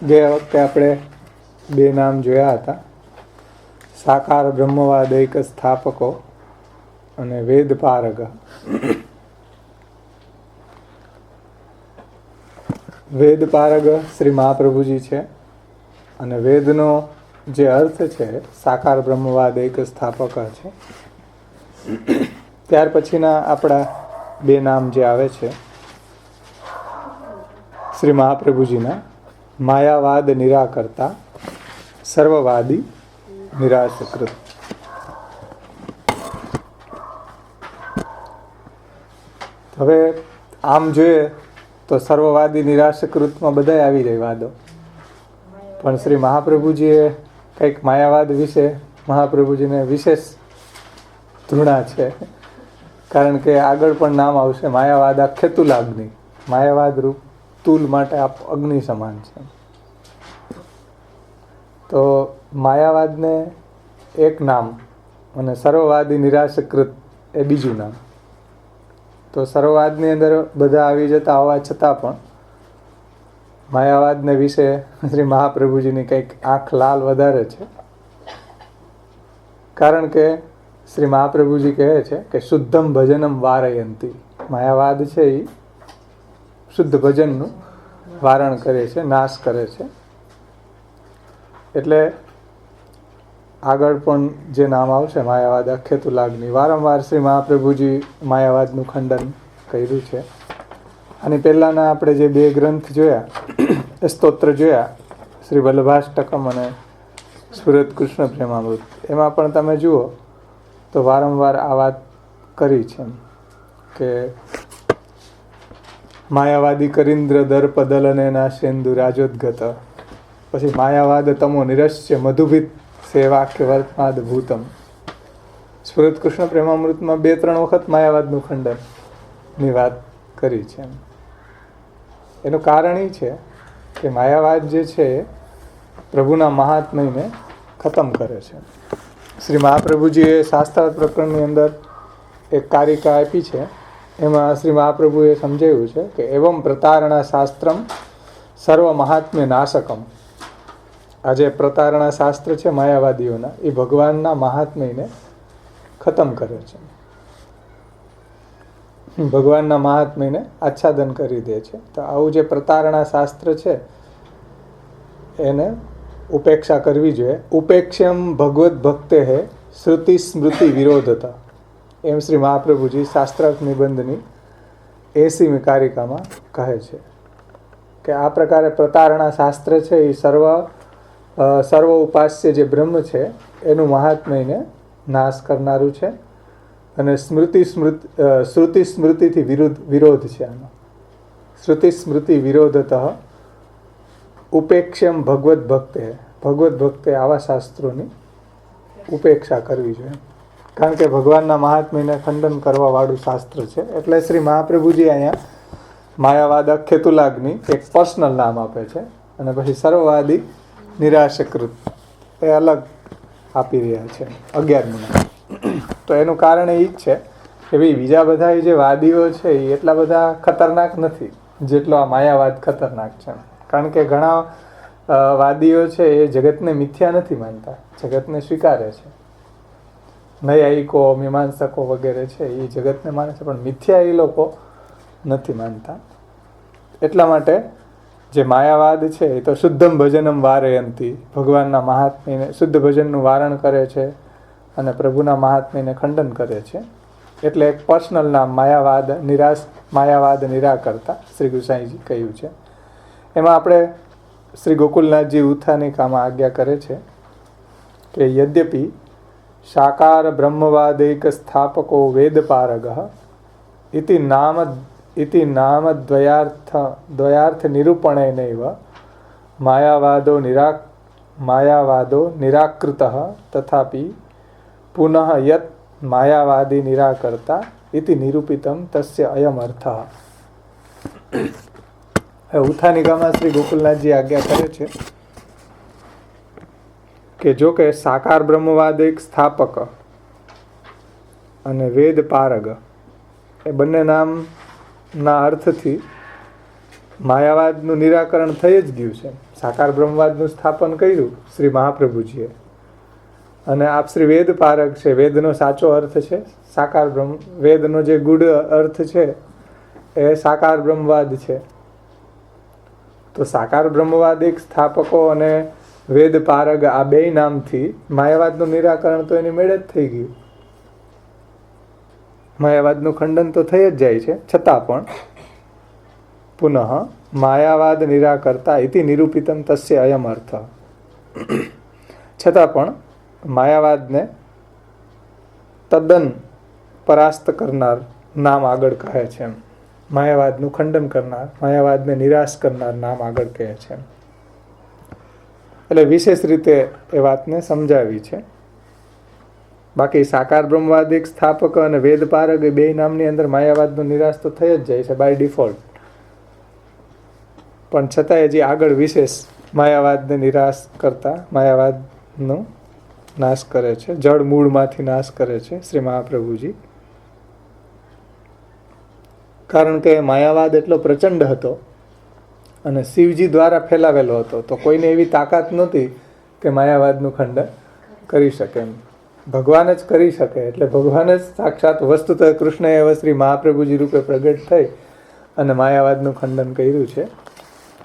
ગયા વખતે આપણે બે નામ જોયા હતા, સાકાર બ્રહ્મવાદ એક સ્થાપકો અને વેદ પારગ. વેદ પારગ શ્રી મહાપ્રભુજી છે અને વેદનો જે અર્થ છે સાકાર બ્રહ્મવાદ એક સ્થાપક છે. ત્યાર પછીના આપણા બે નામ જે આવે છે શ્રી મહાપ્રભુજીના, માયાવાદ નિરાકર્તા, સર્વવાદી નિરાશકૃત. હવે આમ જોઈએ તો સર્વવાદી નિરાશકૃતમાં બધાય આવી જાય વાદો, પણ શ્રી મહાપ્રભુજીએ કંઈક માયાવાદ વિશે મહાપ્રભુજીને વિશેષ ધૃણા છે. કારણ કે આગળ પણ નામ આવશે માયાવાદ આખે તુલાગ્નિ. માયાવાદ રૂપ તુલ માટે આપ અગ્નિ સમાન છે. તો માયાવાદને એક નામ અને સર્વવાદી નિરાશકૃત એ બીજું નામ. તો સર્વવાદની અંદર બધા આવી જતા હોવા છતાં પણ માયાવાદને વિશે શ્રી મહાપ્રભુજીની કંઈક આંખ લાલ વધારે છે. કારણ કે શ્રી મહાપ્રભુજી કહે છે કે શુદ્ધમ ભજનમ વારયંતી. માયાવાદ છે એ શુદ્ધ ભજનનું વારણ કરે છે, નાશ કરે છે. એટલે આગળ પણ જે નામ આવશે માયાવાદ અખ્યતુલાગ્નિ, વારંવાર શ્રી મહાપ્રભુજી માયાવાદનું ખંડન કર્યું છે. અને પહેલાંના આપણે જે બે ગ્રંથ જોયા, સ્તોત્ર જોયા, શ્રી વલ્લભાષ્ટકમ અને સ્ફુરત કૃષ્ણ પ્રેમામૃત, એમાં પણ તમે જુઓ તો વારંવાર આ વાત કરી છે કે માયાવાદી કરીન્દ્ર દર્પ દલને ના સેન્દુ રાજોદ્ગત, પછી માયાવાદ તમો નિરસ્ય મધુભિત સેવા કે વર્તમાદ ભૂતમ. સ્ફુરત કૃષ્ણ પ્રેમામૃતમાં 2-3 વખત માયાવાદનું ખંડનની વાત કરી છે. એનું કારણ એ છે કે માયાવાદ જે છે પ્રભુના મહાત્મ્યને ખતમ કરે છે. શ્રી મહાપ્રભુજીએ શાસ્ત્રાર્થ પ્રકરણની અંદર એક કારિકા આપી છે. એમાં શ્રી મહાપ્રભુએ સમજાવ્યું છે કે એવમ પ્રતારણા શાસ્ત્રમ સર્વ મહાત્મ્ય નાશકમ. આ જે પ્રતારણા શાસ્ત્ર છે માયાવાદીઓના, એ ભગવાનના મહાત્મ્યને ખતમ કરે છે, ભગવાનના મહાત્મ્યને આચ્છાદન કરી દે છે. તો આવું જે પ્રતારણા શાસ્ત્ર છે એને ઉપેક્ષા કરવી જોઈએ. ઉપેક્ષમ ભગવત ભક્તે હે શ્રુતિ સ્મૃતિ વિરોધતા, એમ શ્રી મહાપ્રભુજી શાસ્ત્રાર્થ નિબંધની 80મી કારિકામાં કહે છે કે આ પ્રકારે પ્રતારણા શાસ્ત્ર છે એ સર્વ ઉપાસ્ય જે બ્રહ્મ છે એનું મહાત્મ્યને નાશ કરનારું છે. અને શ્રુતિ સ્મૃતિથી વિરોધ છે આનો. શ્રુતિ સ્મૃતિ વિરોધતઃ ઉપેક્ષમ ભગવત ભક્તે, ભગવત ભક્તે આવા શાસ્ત્રોની ઉપેક્ષા કરવી જોઈએ. કારણ કે ભગવાનના મહાત્મ્યને ખંડન કરવાવાળું શાસ્ત્ર છે. એટલે શ્રી મહાપ્રભુજી અહીંયા માયાવાદ અખ્યતુલાગ્નિ એક પર્સનલ નામ આપે છે અને પછી સર્વવાદી નિરાશકૃત એ અલગ આપી રહ્યા છે 11મું નામ. તો એનું કારણ એ જ છે કે ભાઈ બીજા બધા જે વાદીઓ છે એ એટલા બધા ખતરનાક નથી જેટલો આ માયાવાદ ખતરનાક છે. કારણ કે ઘણા વાદીઓ છે એ જગતને મિથ્યા નથી માનતા, જગતને સ્વીકારે છે. નૈયાયિકો, મીમાંસકો વગેરે છે એ જગતને માને છે, પણ મિથ્યા એ લોકો નથી માનતા. એટલા માટે જે માયાવાદ છે એ તો શુદ્ધમ ભજનમ વારયંતી, ભગવાનના મહાત્મ્યને શુદ્ધ ભજનનું વારણ કરે છે અને પ્રભુના મહાત્મ્યને ખંડન કરે છે. એટલે એક પર્સનલ નામ માયાવાદ નિરાકર્તા શ્રી ગુસાઈજી કહ્યું છે. એમાં આપણે શ્રી ગોકુલનાથજી ઉત્થાનિકામાં આજ્ઞા કરે છે કે યદ્યપિ સાકાર બ્રહ્મવાદૈક સ્થાપકો વેદ પારગ ઇતિ નામ દ્વયાર્થ નિરૂપણેનૈવ માયાવાદો નિરાકૃત તથાપિ પુનઃ યત માયાવાદી નિરાકર્તા ઇતિ નિરૂપિતમ તસ્ય અયમ અર્થ. ઉત્થાનિકામાં શ્રી ગોકુલનાથજી આજ્ઞા કરે છે કે જો કે સાકાર બ્રહ્મવાદ એક સ્થાપક અને વેદ પારગ એ બંને નામના અર્થથી માયાવાદનું નિરાકરણ થઈ જ ગયું છે. સાકાર બ્રહ્મવાદનું સ્થાપન કર્યું શ્રી મહાપ્રભુજીએ. અને આપ શ્રી વેદ પારક છે. વેદનો સાચો અર્થ છે સાકાર બ્રહ્મ. વેદનો જે ગૂઢ અર્થ છે એ સાકાર બ્રહ્મવાદ છે. તો સાકાર બ્રહ્મવાદિક સ્થાપકો અને વેદ પારગ આ બે નામથી માયાવાદનું નિરાકરણ તો એની મેળે જ થઈ ગયું. માયાવાદનું ખંડન તો થઈ જ જાય છે. છતાં પણ પુનઃ માયાવાદ નિરાકર્તા ઇતિ નિરૂપિતમ તસ્ય અયમ અર્થ. છતાં પણ માયાવાદને તદ્દન પરાસ્ત કરનાર નામ આગળ કહે છે. માયાવાદનું ખંડન કરનાર, માયાવાદને નિરાશ કરનાર નામ આગળ કહે છે. એટલે વિશેષ રીતે એ વાતને સમજાવી છે. બાકી સાકાર બ્રહ્મવાદિક સ્થાપક અને વેદપારક એ બે નામની અંદર માયાવાદનું નિરાશ તો થઈ જ જાય છે બાય ડિફોલ્ટ. પણ છતાંય હજી આગળ વિશેષ માયાવાદને નિરાશ કરતા માયાવાદનો નાશ કરે છે. જળ મૂળમાંથી નાશ કરે છે શ્રી મહાપ્રભુજી. કારણ કે માયાવાદ એટલો પ્રચંડ હતો અને શિવજી દ્વારા ફેલાવેલો હતો, તો કોઈને એવી તાકાત નહોતી કે માયાવાદનું ખંડન કરી શકે. એમ ભગવાન જ કરી શકે. એટલે ભગવાન જ સાક્ષાત વસ્તુતઃ કૃષ્ણ એવા શ્રી મહાપ્રભુજી રૂપે પ્રગટ થઈ અને માયાવાદનું ખંડન કર્યું છે.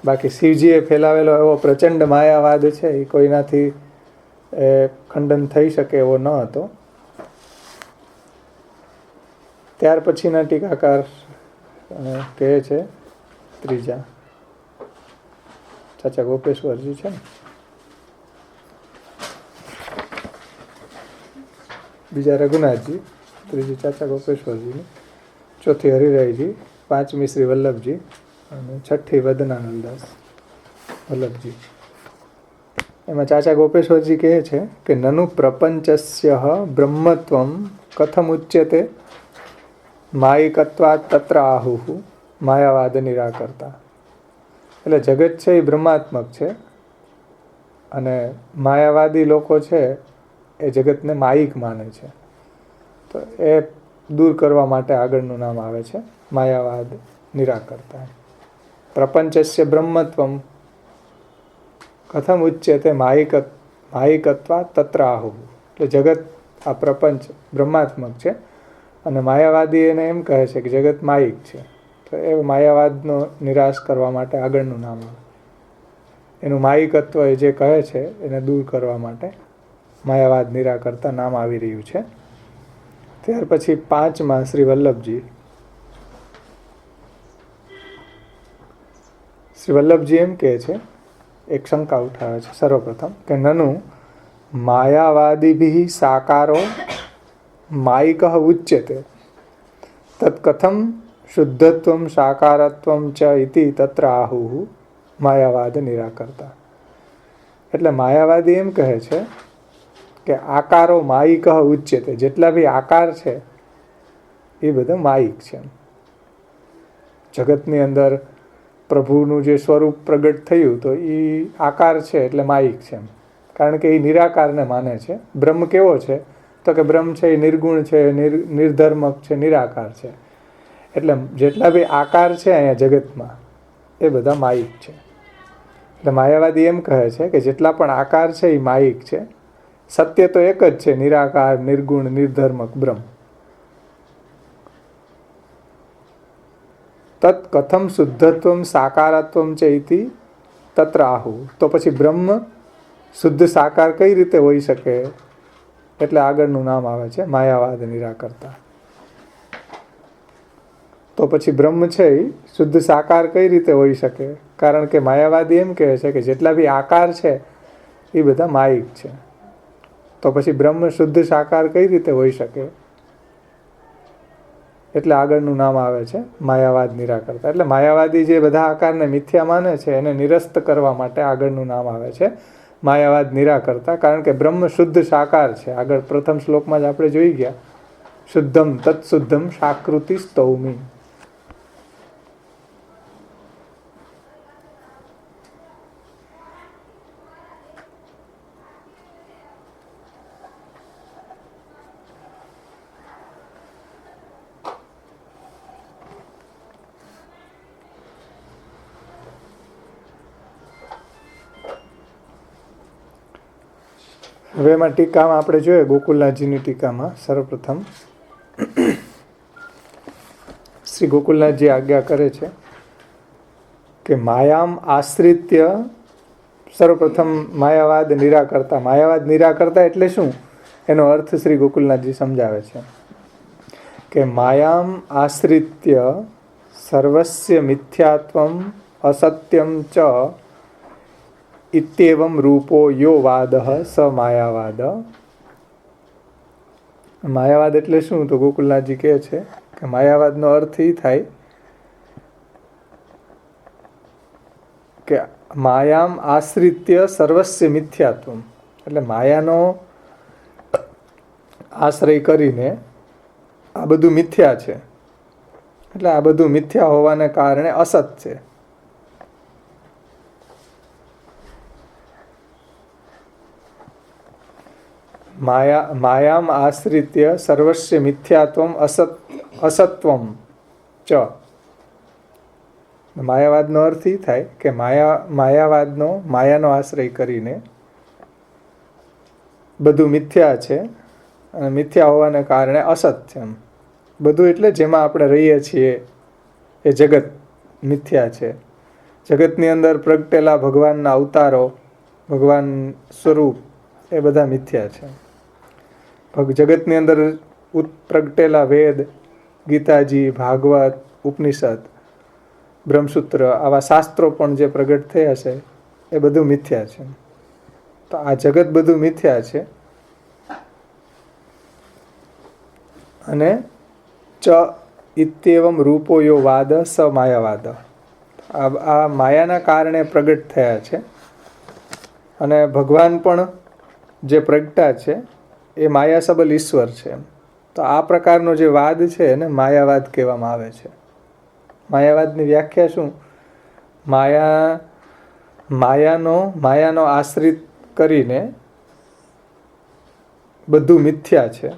બાકી શિવજીએ ફેલાવેલો એવો પ્રચંડ માયાવાદ છે એ કોઈનાથી ખંડન થઈ શકે એવો ન હતો. ત્યાર પછીના ટીકાકાર કહે છે ત્રીજા ચાચા ગોપેશ્વરજી છે ને, બીજા રઘુનાથજી, ત્રીજી ચાચા ગોપેશ્વરજી, ચોથી હરિરાયજી, પાંચમી શ્રી વલ્લભજી અને છઠ્ઠી વદનાનંદાસ વલ્લભજી. એમાં ચાચા ગોપેશ્વરજી કહે છે કે નનુ પ્રપંચસ્ય બ્રહ્મત્વમ કથમ ઉચ્યતે માયિકત્વાત તત્ર આહુઃ માયાવાદ નિરાકર્તા. એટલે જગત છે એ બ્રહ્માત્મક છે અને માયાવાદી લોકો છે એ જગતને માયિક માને છે. તો એ દૂર કરવા માટે આગળનું નામ આવે છે માયાવાદ નિરાકર્તા. પ્રપંચસ્ય બ્રહ્મત્વમ કથમ ઉચ્યતે માયિકત્વા તત્ર આહુઃ. એટલે જગત આ પ્રપંચ બ્રહ્માત્મક છે અને માયાવાદી એને એમ કહે છે કે જગત માયિક છે. તો એ માયાવાદનો નિરાશ કરવા માટે આગળનું નામ આવે. એનું માયિકત્વ એ જે કહે છે એને દૂર કરવા માટે માયાવાદ નિરાકર્તા નામ આવી રહ્યું છે. ત્યાર પછી પાંચમાં શ્રી વલ્લભજી. શ્રી વલ્લભજી એમ કહે છે, એક શંકા ઉઠાવે છે સર્વપ્રથમ કે નનુ માયાવાદીભિઃ સાકારો માયિકઃ ઉચ્યતે તત્ કથમ શુદ્ધત્વમ સાકારત્વમ ચ ઇતિ તત્ર આહુઃ માયાવાદ નિરાકર્તા. એટલે માયાવાદી એમ કહે છે કે આકારો માયિકઃ ઉચ્યતે. જેટલા બી આકાર છે એ બધા માયિક છે. જગતની અંદર પ્રભુનું જે સ્વરૂપ પ્રગટ થયું તો એ આકાર છે એટલે માયિક છે. કારણ કે એ નિરાકારને માને છે. બ્રહ્મ કેવો છે તો કે બ્રહ્મ છે એ નિર્ગુણ છે, નિર્ધર્મક છે, નિરાકાર છે. એટલે જેટલા બી આકાર છે અહીંયા જગતમાં એ બધા માયિક છે. એટલે માયાવાદી એમ કહે છે કે જેટલા પણ આકાર છે એ માયિક છે. સત્ય તો એક જ છે, નિરાકાર, નિર્ગુણ, નિર્ધર્મક બ્રહ્મ. તત્ કથમ શુદ્ધત્વમ સાકારત્વમ છે ઇતિ તત્ર આહુઃ. તો પછી બ્રહ્મ શુદ્ધ સાકાર કઈ રીતે હોઈ શકે? એટલે આગળનું નામ આવે છે માયાવાદ નિરાકર્તા. તો પછી બ્રહ્મ છે એ શુદ્ધ સાકાર કઈ રીતે હોઈ શકે? કારણ કે માયાવાદી એમ કહે છે કે જેટલા બી આકાર છે એ બધા માયિક છે. તો પછી બ્રહ્મ શુદ્ધ સાકાર કઈ રીતે હોઈ શકે? એટલે આગળનું નામ આવે છે માયાવાદ નિરાકર્તા. એટલે માયાવાદી જે બધા આકારને મિથ્યા માને છે એને નિરસ્ત કરવા માટે આગળનું નામ આવે છે માયાવાદ નિરાકર્તા. કારણ કે બ્રહ્મ શુદ્ધ સાકાર છે. આગળ પ્રથમ શ્લોકમાં જ આપણે જોઈ ગયા, શુદ્ધમ તત્શુદ્ધમ સાકૃતિ સ્તૌમી. હવે એમાં ટીકામાં આપણે જોઈએ, ગોકુલનાથજીની ટીકામાં સર્વપ્રથમ શ્રી ગોકુલનાથજી આજ્ઞા કરે છે કે માયામ આશ્રિત્ય, સર્વપ્રથમ માયાવાદ નિરાકરતા. માયાવાદ નિરાકરતા એટલે શું, એનો અર્થ શ્રી ગોકુલનાથજી સમજાવે છે કે માયામ આશ્રિત્ય સર્વસ્ય મિથ્યાત્વમ અસત્યમ ચ ઇત્યેવમ રૂપો યો વાદ સ માયાવાદ. માયાવાદ એટલે શું, તો ગોકુલનાથજી કહે છે કે માયાવાદનો અર્થ એ થાય કે માયામ આશ્રિત્ય સર્વસ્ય મિથ્યાત્વમ, એટલે માયાનો આશ્રય કરીને આ બધું મિથ્યા છે, એટલે આ બધું મિથ્યા હોવાને કારણે અસત છે. માયામ આશ્રિત્ય સર્વસ્ય મિથ્યાત્વમ અસત્વમ ચ. માયાવાદનો અર્થ એ થાય કે માયાનો આશ્રય કરીને બધું મિથ્યા છે અને મિથ્યા હોવાને કારણે અસત છે. એમ બધું એટલે જેમાં આપણે રહીએ છીએ એ જગત મિથ્યા છે. જગતની અંદર પ્રગટેલા ભગવાનના અવતારો, ભગવાન સ્વરૂપ, એ બધા મિથ્યા છે. જગતની અંદર પ્રગટેલા વેદ, ગીતાજી, ભાગવત, ઉપનિષદ, બ્રહ્મસૂત્ર, આવા શાસ્ત્રો પણ જે પ્રગટ થયા છે એ બધું મિથ્યા છે. તો આ જગત બધું મિથ્યા છે. અને ચ ઇત્યેવમ રૂપો યો વાદ સ માયાવાદ. આ માયાના કારણે પ્રગટ થયા છે અને ભગવાન પણ જે પ્રગટા છે એ માયા સબલ ઈશ્વર છે. તો આ પ્રકારનો જે વાદ છે એને માયાવાદ કહેવામાં આવે છે. માયાવાદની વ્યાખ્યા શું, માયાનો આશ્રિત કરીને બધું મિથ્યા છે.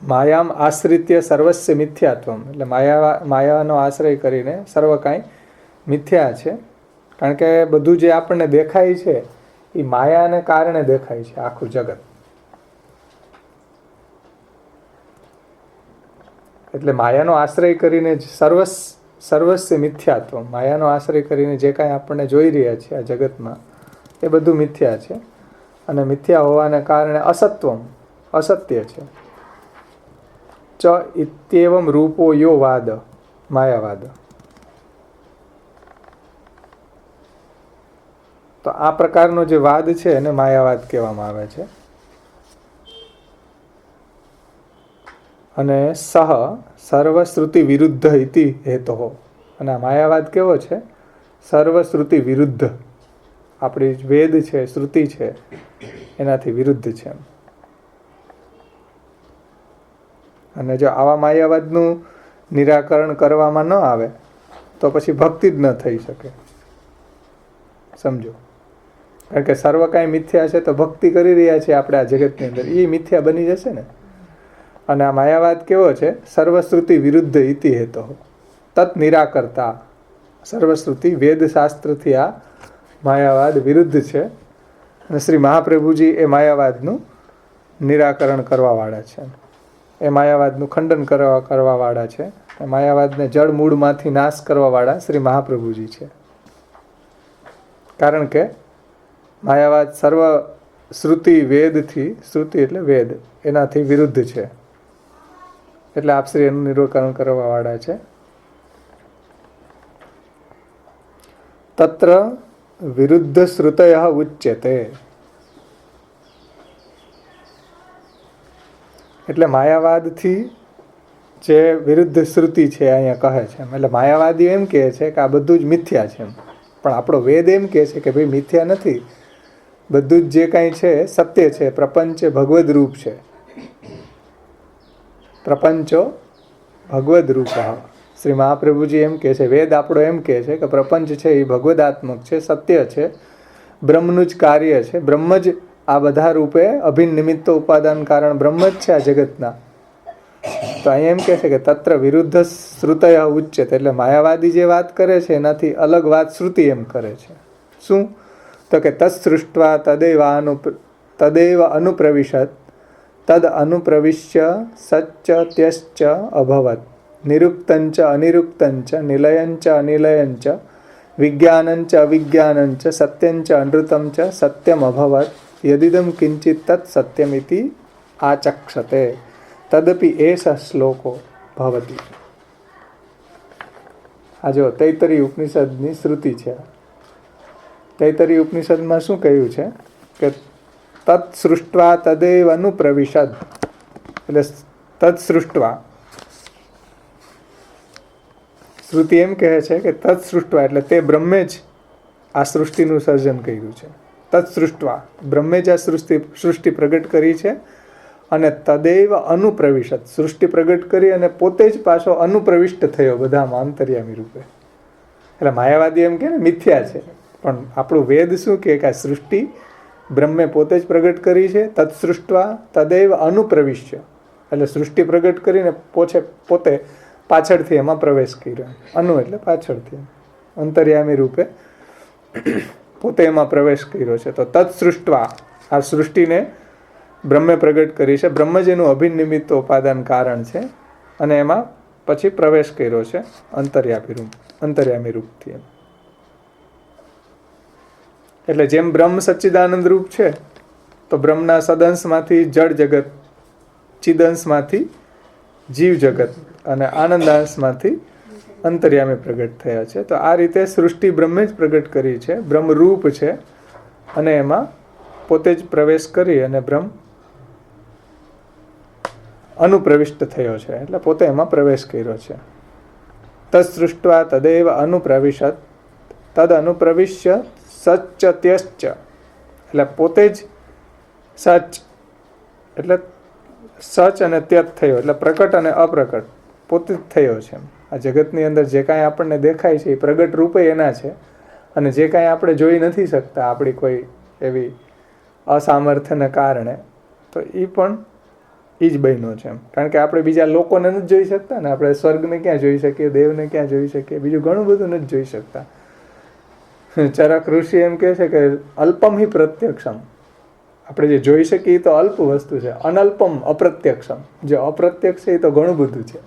માયામ આશ્રિત્ય સર્વસ્ય મિથ્યાત્વમ, એટલે માયાનો આશ્રય કરીને સર્વ કાંઈ મિથ્યા છે. કારણ કે બધું જે આપણને દેખાય છે એ માયાને કારણે દેખાય છે, આખું જગત. એટલે માયાનો આશ્રય કરીને સર્વસ્ય મિથ્યાત્વ, માયાનો આશ્રય કરીને જે કાંઈ આપણને જોઈ રહ્યા છીએ આ જગતમાં એ બધું મિથ્યા છે. અને મિથ્યા હોવાને કારણે અસત્વમ, અસત્ય છે. ચ ઇત્યેવમ રૂપો યો વાદ, માયાવાદ. તો આ પ્રકારનો જે વાદ છે એને માયાવાદ કહેવામાં આવે છે. અને સહ સર્વશ્રુતિ વિરુદ્ધ ઇતિ હેતો. અને આ માયાવાદ કેવો છે, સર્વશ્રુતિ વિરુદ્ધ, આપણી વેદ છે, શ્રુતિ છે, એનાથી વિરુદ્ધ છે. અને જો આવા માયાવાદનું નિરાકરણ કરવામાં ન આવે તો પછી ભક્તિ જ ન થઈ શકે. સમજો, કારણ કે સર્વ કાંઈ મિથ્યા છે તો ભક્તિ કરી રહ્યા છીએ આપણે આ જગતની અંદર, એ મિથ્યા બની જશે ને. અને આ માયાવાદ કેવો છે, સર્વશ્રુતિ વિરુદ્ધ ઇતિ હેતો તત નિરાકરતા. સર્વશ્રુતિ વેદશાસ્ત્રથી આ માયાવાદ વિરુદ્ધ છે. અને શ્રી મહાપ્રભુજી એ માયાવાદનું નિરાકરણ કરવાવાળા છે, એ માયાવાદનું ખંડન કરવાવાળા છે. એ માયાવાદને જળ મૂળમાંથી નાશ કરવાવાળા શ્રી મહાપ્રભુજી છે. કારણ કે માયાવાદ સર્વ શ્રુતિ વેદથી, શ્રુતિ એટલે વેદ, એનાથી વિરુદ્ધ છે. એટલે આપ શ્રી એનું નિરાકરણ કરવાવાળા છે. તત્ર વિરુદ્ધ શ્રુતય ઉચ્યતે. એટલે માયાવાદથી જે વિરુદ્ધ શ્રુતિ છે અહીંયા કહે છે, એટલે માયાવાદી એમ કહે છે કે આ બધું જ મિથ્યા છે. પણ આપણો વેદ એમ કહે છે કે ભાઈ મિથ્યા નથી, બધું જ જે કાંઈ છે સત્ય છે. પ્રપંચ ભગવદ રૂપ છે, પ્રપંચો ભગવદ રૂપ. શ્રી મહાપ્રભુજી એમ કહે છે, વેદ આપણો એમ કહે છે કે પ્રપંચ છે એ ભગવદાત્મક છે, સત્ય છે, બ્રહ્મનું જ કાર્ય છે. બ્રહ્મ જ આ બધા રૂપે અભિન્ન નિમિત્ત ઉપાદાન કારણ બ્રહ્મ જ છે આ જગતના. તો અહીં એમ કહે છે કે તત્ર વિરુદ્ધ શ્રુતય ઉચ્યતે. એટલે માયાવાદી જે વાત કરે છે એનાથી અલગ વાત શ્રુતિ એમ કરે છે. શું? તો કે તત્સૃષ્ટ્વા તદેવ અનુપ્રવિશત તદ અનુપ્રવિશ્ય સચ્ચ ત્યશ્ચ અભવત નિરુક્તંચ અનિરુક્તંચ નિલયંચ અનિલયંચ વિજ્ઞાનંચ અવિજ્ઞાનંચ સત્યંચ અનૃતં ચ સત્યમ અભવત યદિદમ કિંચિત તત્ સત્યમિતિ આચક્ષતે તદપિ એષ શ્લોકો ભવતિ. આ જો તૈત્તરીય ઉપનિષદની શ્રુતિ છે. તૈત્તરીય ઉપનિષદમાં શું કહ્યું છે કે તત્ સૃષ્ટવા તદેવ અનુપ્રવિશદ, એટલે તત્ સૃષ્ટવા શ્રુતિ એમ કહે છે કે તત્ સૃષ્ટવા એટલે તે બ્રહ્મે જ આ સૃષ્ટિનું સર્જન કર્યું છે. તત્ સૃષ્ટવા બ્રહ્મે જ આ સૃષ્ટિ પ્રગટ કરી છે અને તદેવ અનુપ્રવિશત સૃષ્ટિ પ્રગટ કરી અને પોતે જ પાછો અનુપ્રવિષ્ટ થયો બધામાં અંતર્યામી રૂપે. એટલે માયાવાદી એમ કે ને મિથ્યા છે, પણ આપણું વેદ શું કે આ સૃષ્ટિ બ્રહ્મે પોતે જ પ્રગટ કરી છે. તત્સૃષ્ટવા તદેવ અનુપ્રવિશ્ય એટલે સૃષ્ટિ પ્રગટ કરીને પોતે પાછળથી એમાં પ્રવેશ કર્યો. અનુ એટલે પાછળથી, અંતર્યામી રૂપે પોતે એમાં પ્રવેશ કર્યો છે. તો તત્સૃષ્ટવા આ સૃષ્ટિને બ્રહ્મે પ્રગટ કરી છે. બ્રહ્મ જ એનું અભિનિમિત્ત ઉપાદાન કારણ છે અને એમાં પછી પ્રવેશ કર્યો છે અંતર્યામી રૂપથી. એટલે જેમ બ્રહ્મ સચ્ચિદાનંદ રૂપ છે તો બ્રહ્મના સદંશમાંથી જળ જગત, ચિદંશમાંથી જીવ જગત અને આનંદાંશમાંથી અંતર્યામી પ્રગટ થયા છે. તો આ રીતે સૃષ્ટિ બ્રહ્મે જ પ્રગટ કરી છે, બ્રહ્મ રૂપ છે અને એમાં પોતે જ પ્રવેશ કરી અને બ્રહ્મ અનુપ્રવિષ્ટ થયો છે, એટલે પોતે એમાં પ્રવેશ કર્યો છે. તત્સૃષ્ટવા તદેવ અનુપ્રવિશત તદ અનુપ્રવિશ્ય સચ્ચ ત્યશ્ચ એટલે પોતે જ સચ એટલે સચ અને ત્યત થયો એટલે પ્રકટ અને અપ્રકટ પોતે જ થયો છે. આ જગતની અંદર જે કાંઈ આપણને દેખાય છે એ પ્રગટ રૂપે એના છે અને જે કાંઈ આપણે જોઈ નથી શકતા આપણી કોઈ એવી અસામર્થ્યને કારણે, તો એ પણ એ જ બન્યો છે. કારણ કે આપણે બીજા લોકોને નથી જોઈ શકતા ને, આપણે સ્વર્ગને ક્યાં જોઈ શકીએ, દેવને ક્યાં જોઈ શકીએ, બીજું ઘણું બધું નથી જોઈ શકતા. ચરક ઋષિ એમ કહે છે કે અલ્પમ હિ પ્રત્યક્ષમ, આપણે જે જોઈ શકીએ એ તો અલ્પ વસ્તુ છે, અનલ્પમ અપ્રત્યક્ષમ, જે અપ્રત્યક્ષ છે એ તો ઘણું બધું છે.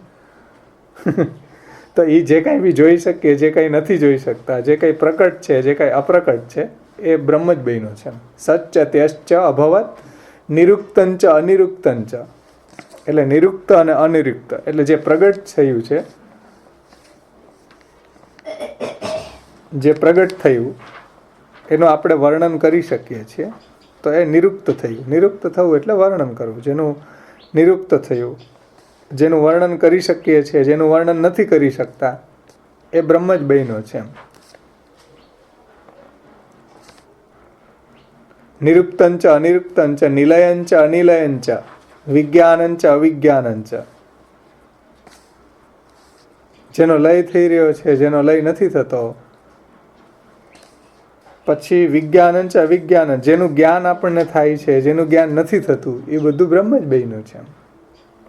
તો એ જે કાંઈ બી જોઈ શકીએ, જે કાંઈ નથી જોઈ શકતા, જે કાંઈ પ્રકટ છે, જે કાંઈ અપ્રકટ છે, એ બ્રહ્મ જ બન્યો છે. સચ્ચ ત્યશ્ચ અભવત નિરુક્તંચ અનિરુક્તંચ એટલે નિરુક્ત અને અનિરુક્ત એટલે જે પ્રગટ થયું છે, જે પ્રગટ થયું એનું આપણે વર્ણન કરી શકીએ છીએ, તો એ નિરુક્ત થયું. નિરુક્ત થવું એટલે વર્ણન કરવું. જેનું નિરુક્ત થયું, જેનું વર્ણન કરી શકીએ છીએ, જેનું વર્ણન નથી કરી શકતા, એ બ્રહ્મ જ બન્યો છે. નિરુક્તંચ અનિરુક્તંચ નિલયંચ અનિલયંચ વિજ્ઞાનંચ અવિજ્ઞાનંચ જેનો લય થઈ રહ્યો છે, જેનો લય નથી થતો. પછી વિજ્ઞાનંચ અવિજ્ઞાનંચ જેનું જ્ઞાન આપણને થાય છે, જેનું જ્ઞાન નથી થતું, એ બધું બ્રહ્મ જ બન્યું છે.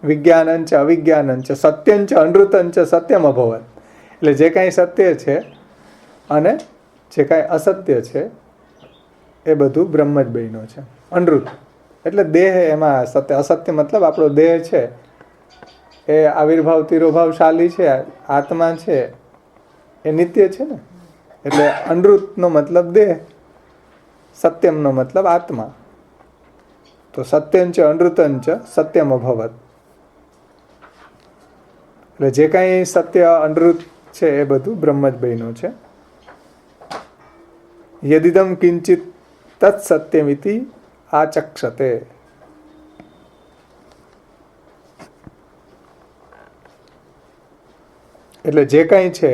વિજ્ઞાનંચ અવિજ્ઞાનંચ સત્યંચ અનૃતંચ સત્યમ અભવત એટલે જે કાંઈ સત્ય છે અને જે કાંઈ અસત્ય છે એ બધું બ્રહ્મ જ બન્યો છે. અનૃત એટલે દેહ, એમાં સત્ય અસત્ય મતલબ આપણો દેહ છે એ આવિર્ભાવ તિરોભાવશાલી છે, આત્મા છે એ નિત્ય છે ને, એટલે અનૃતનો મતલબ દેહ, સત્યમનો મતલબ આત્મા. તો સત્યંચ અનૃતંચ સત્યમ અભવત એટલે જે કાંઈ સત્ય અનૃત છે એ બધું બ્રહ્મ જ બન્યું છે. યદિદમ કિંચિત તત્ સત્યમિતિ આચક્ષતે એટલે જે કાંઈ છે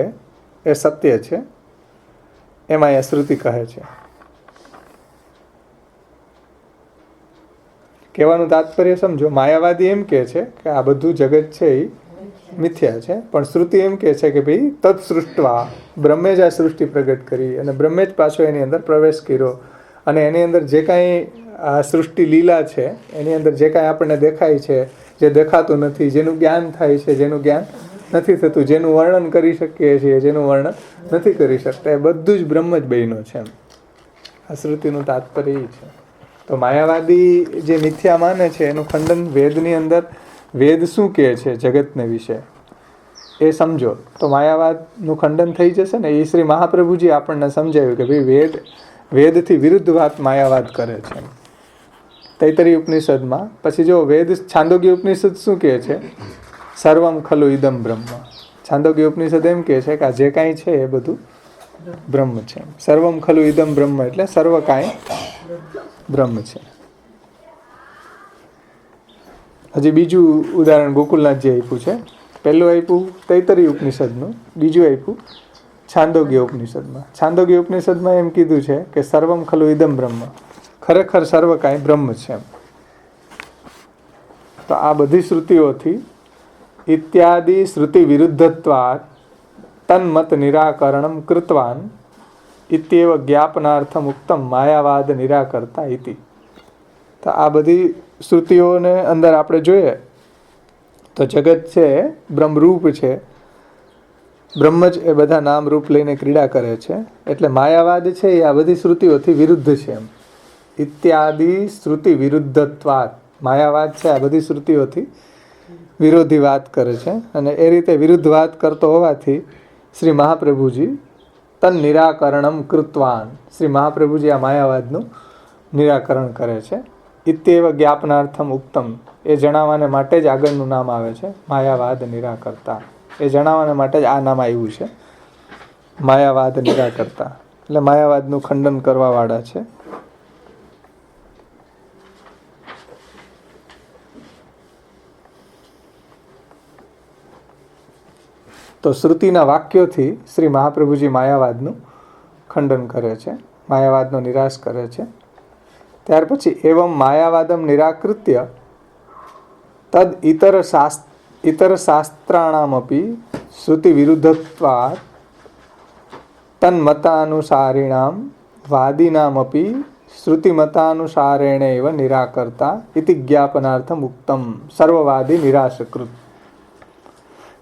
એ સત્ય છે, એમાં એ શ્રુતિ કહે છે. કહેવાનું તાત્પર્ય સમજો. માયાવાદી એમ કહે છે કે આ બધું જગત છે એ મિથ્યા છે, પણ શ્રુતિ એમ કહે છે કે ભાઈ તત્ સૃષ્ટવા બ્રહ્મે જ આ સૃષ્ટિ પ્રગટ કરી અને બ્રહ્મે જ પાછો એની અંદર પ્રવેશ કર્યો અને એની અંદર જે કાંઈ આ સૃષ્ટિ લીલા છે એની અંદર જે કાંઈ આપણને દેખાય છે, જે દેખાતું નથી, જેનું જ્ઞાન થાય છે, જેનું જ્ઞાન નથી થતું, જેનું વર્ણન કરી શકીએ છીએ, જેનું વર્ણન નથી કરી શકતા, એ બધું જ બ્રહ્મ જ બન્યું છે. આ શ્રુતિનું તાત્પર્ય એ છે. તો માયાવાદી જે મિથ્યા માને છે એનું ખંડન વેદની અંદર, વેદ શું કહે છે જગતને વિશે એ સમજો તો માયાવાદનું ખંડન થઈ જશે ને. એ શ્રી મહાપ્રભુજી આપણને સમજાવ્યું કે ભાઈ વેદથી વિરુદ્ધ વાત માયાવાદ કરે છે. તૈત્તરીય ઉપનિષદમાં પછી જો વેદ, છાંદોગ્ય ઉપનિષદ શું કહે છે? સર્વમ ખલુ ઇદમ બ્રહ્મ. છાંદોગ્ય ઉપનિષદ એમ કહે છે કે આ જે કાંઈ છે એ બધું બ્રહ્મ છે. સર્વમ ખલુ ઇદમ બ્રહ્મ એટલે સર્વ કાંઈ બ્રહ્મ છે. હજી બીજું ઉદાહરણ ગોકુલનાથજી આપ્યું છે. પહેલું આપ્યું તૈત્તરીય ઉપનિષદનું, બીજું આપ્યું છાંદોગ્ય ઉપનિષદમાં. છાંદોગ્ય ઉપનિષદમાં એમ કીધું છે કે સર્વમ ખલુ ઇદમ બ્રહ્મ, ખરેખર સર્વ કાંઈ બ્રહ્મ છે. તો આ બધી શ્રુતિઓથી ઇત્યાદિ શ્રુતિ વિરુદ્ધત્વાत् તન્મત નિરાકરણમ કૃતવાન ઇત્યેવ જ્ઞાપનાર્થમ ઉક્તમ માયાવાદ નિરાકર્તા ઇતિ. તો આ બધી શ્રુતિઓને અંદર આપણે જોઈએ તો જગત છે બ્રહ્મરૂપ છે, બ્રહ્મ જ એ બધા નામ રૂપ લઈને ક્રીડા કરે છે. એટલે માયાવાદ છે એ આ બધી શ્રુતિઓથી વિરુદ્ધ છે. એમ ઇત્યાદિ શ્રુતિ વિરુદ્ધત્વાत्, માયાવાદ છે આ બધી શ્રુતિઓથી વિરોધી વાત કરે છે. અને એ રીતે વિરુદ્ધ વાત કરતો હોવાથી શ્રી મહાપ્રભુજી તન નિરાકરણમ કૃતવાન, શ્રી મહાપ્રભુજી આ માયાવાદનું નિરાકરણ કરે છે. ઇત્યેવ જ્ઞાપનાર્થમ ઉક્તમ, એ જણાવવાને માટે જ આગળનું નામ આવે છે માયાવાદ નિરાકર્તા. એ જણાવવાને માટે જ આ નામ આવ્યું છે માયાવાદ નિરાકર્તા. એટલે માયાવાદનું ખંડન કરવાવાળા છે. તો શ્રુતિના વાક્યોથી શ્રી મહાપ્રભુજી માયાવાદનું ખંડન કરે છે, માયાવાદનો નિરાશ કરે છે. ત્યાર પછી એવમ માયાવાદમ નિરાકૃત્ય તદ ઇતર શાસ્ત્રાણામપી શ્રુતિ વિરુદ્ધત્વાत् તન્મતાનુસારિણામ વાદીનામપી શ્રુતિમતાનુસારેણેવ નિરાકર્તા ઇતિ જ્ઞાપનાર્થમ ઉક્તમ સર્વવાદી નિરાશકૃત.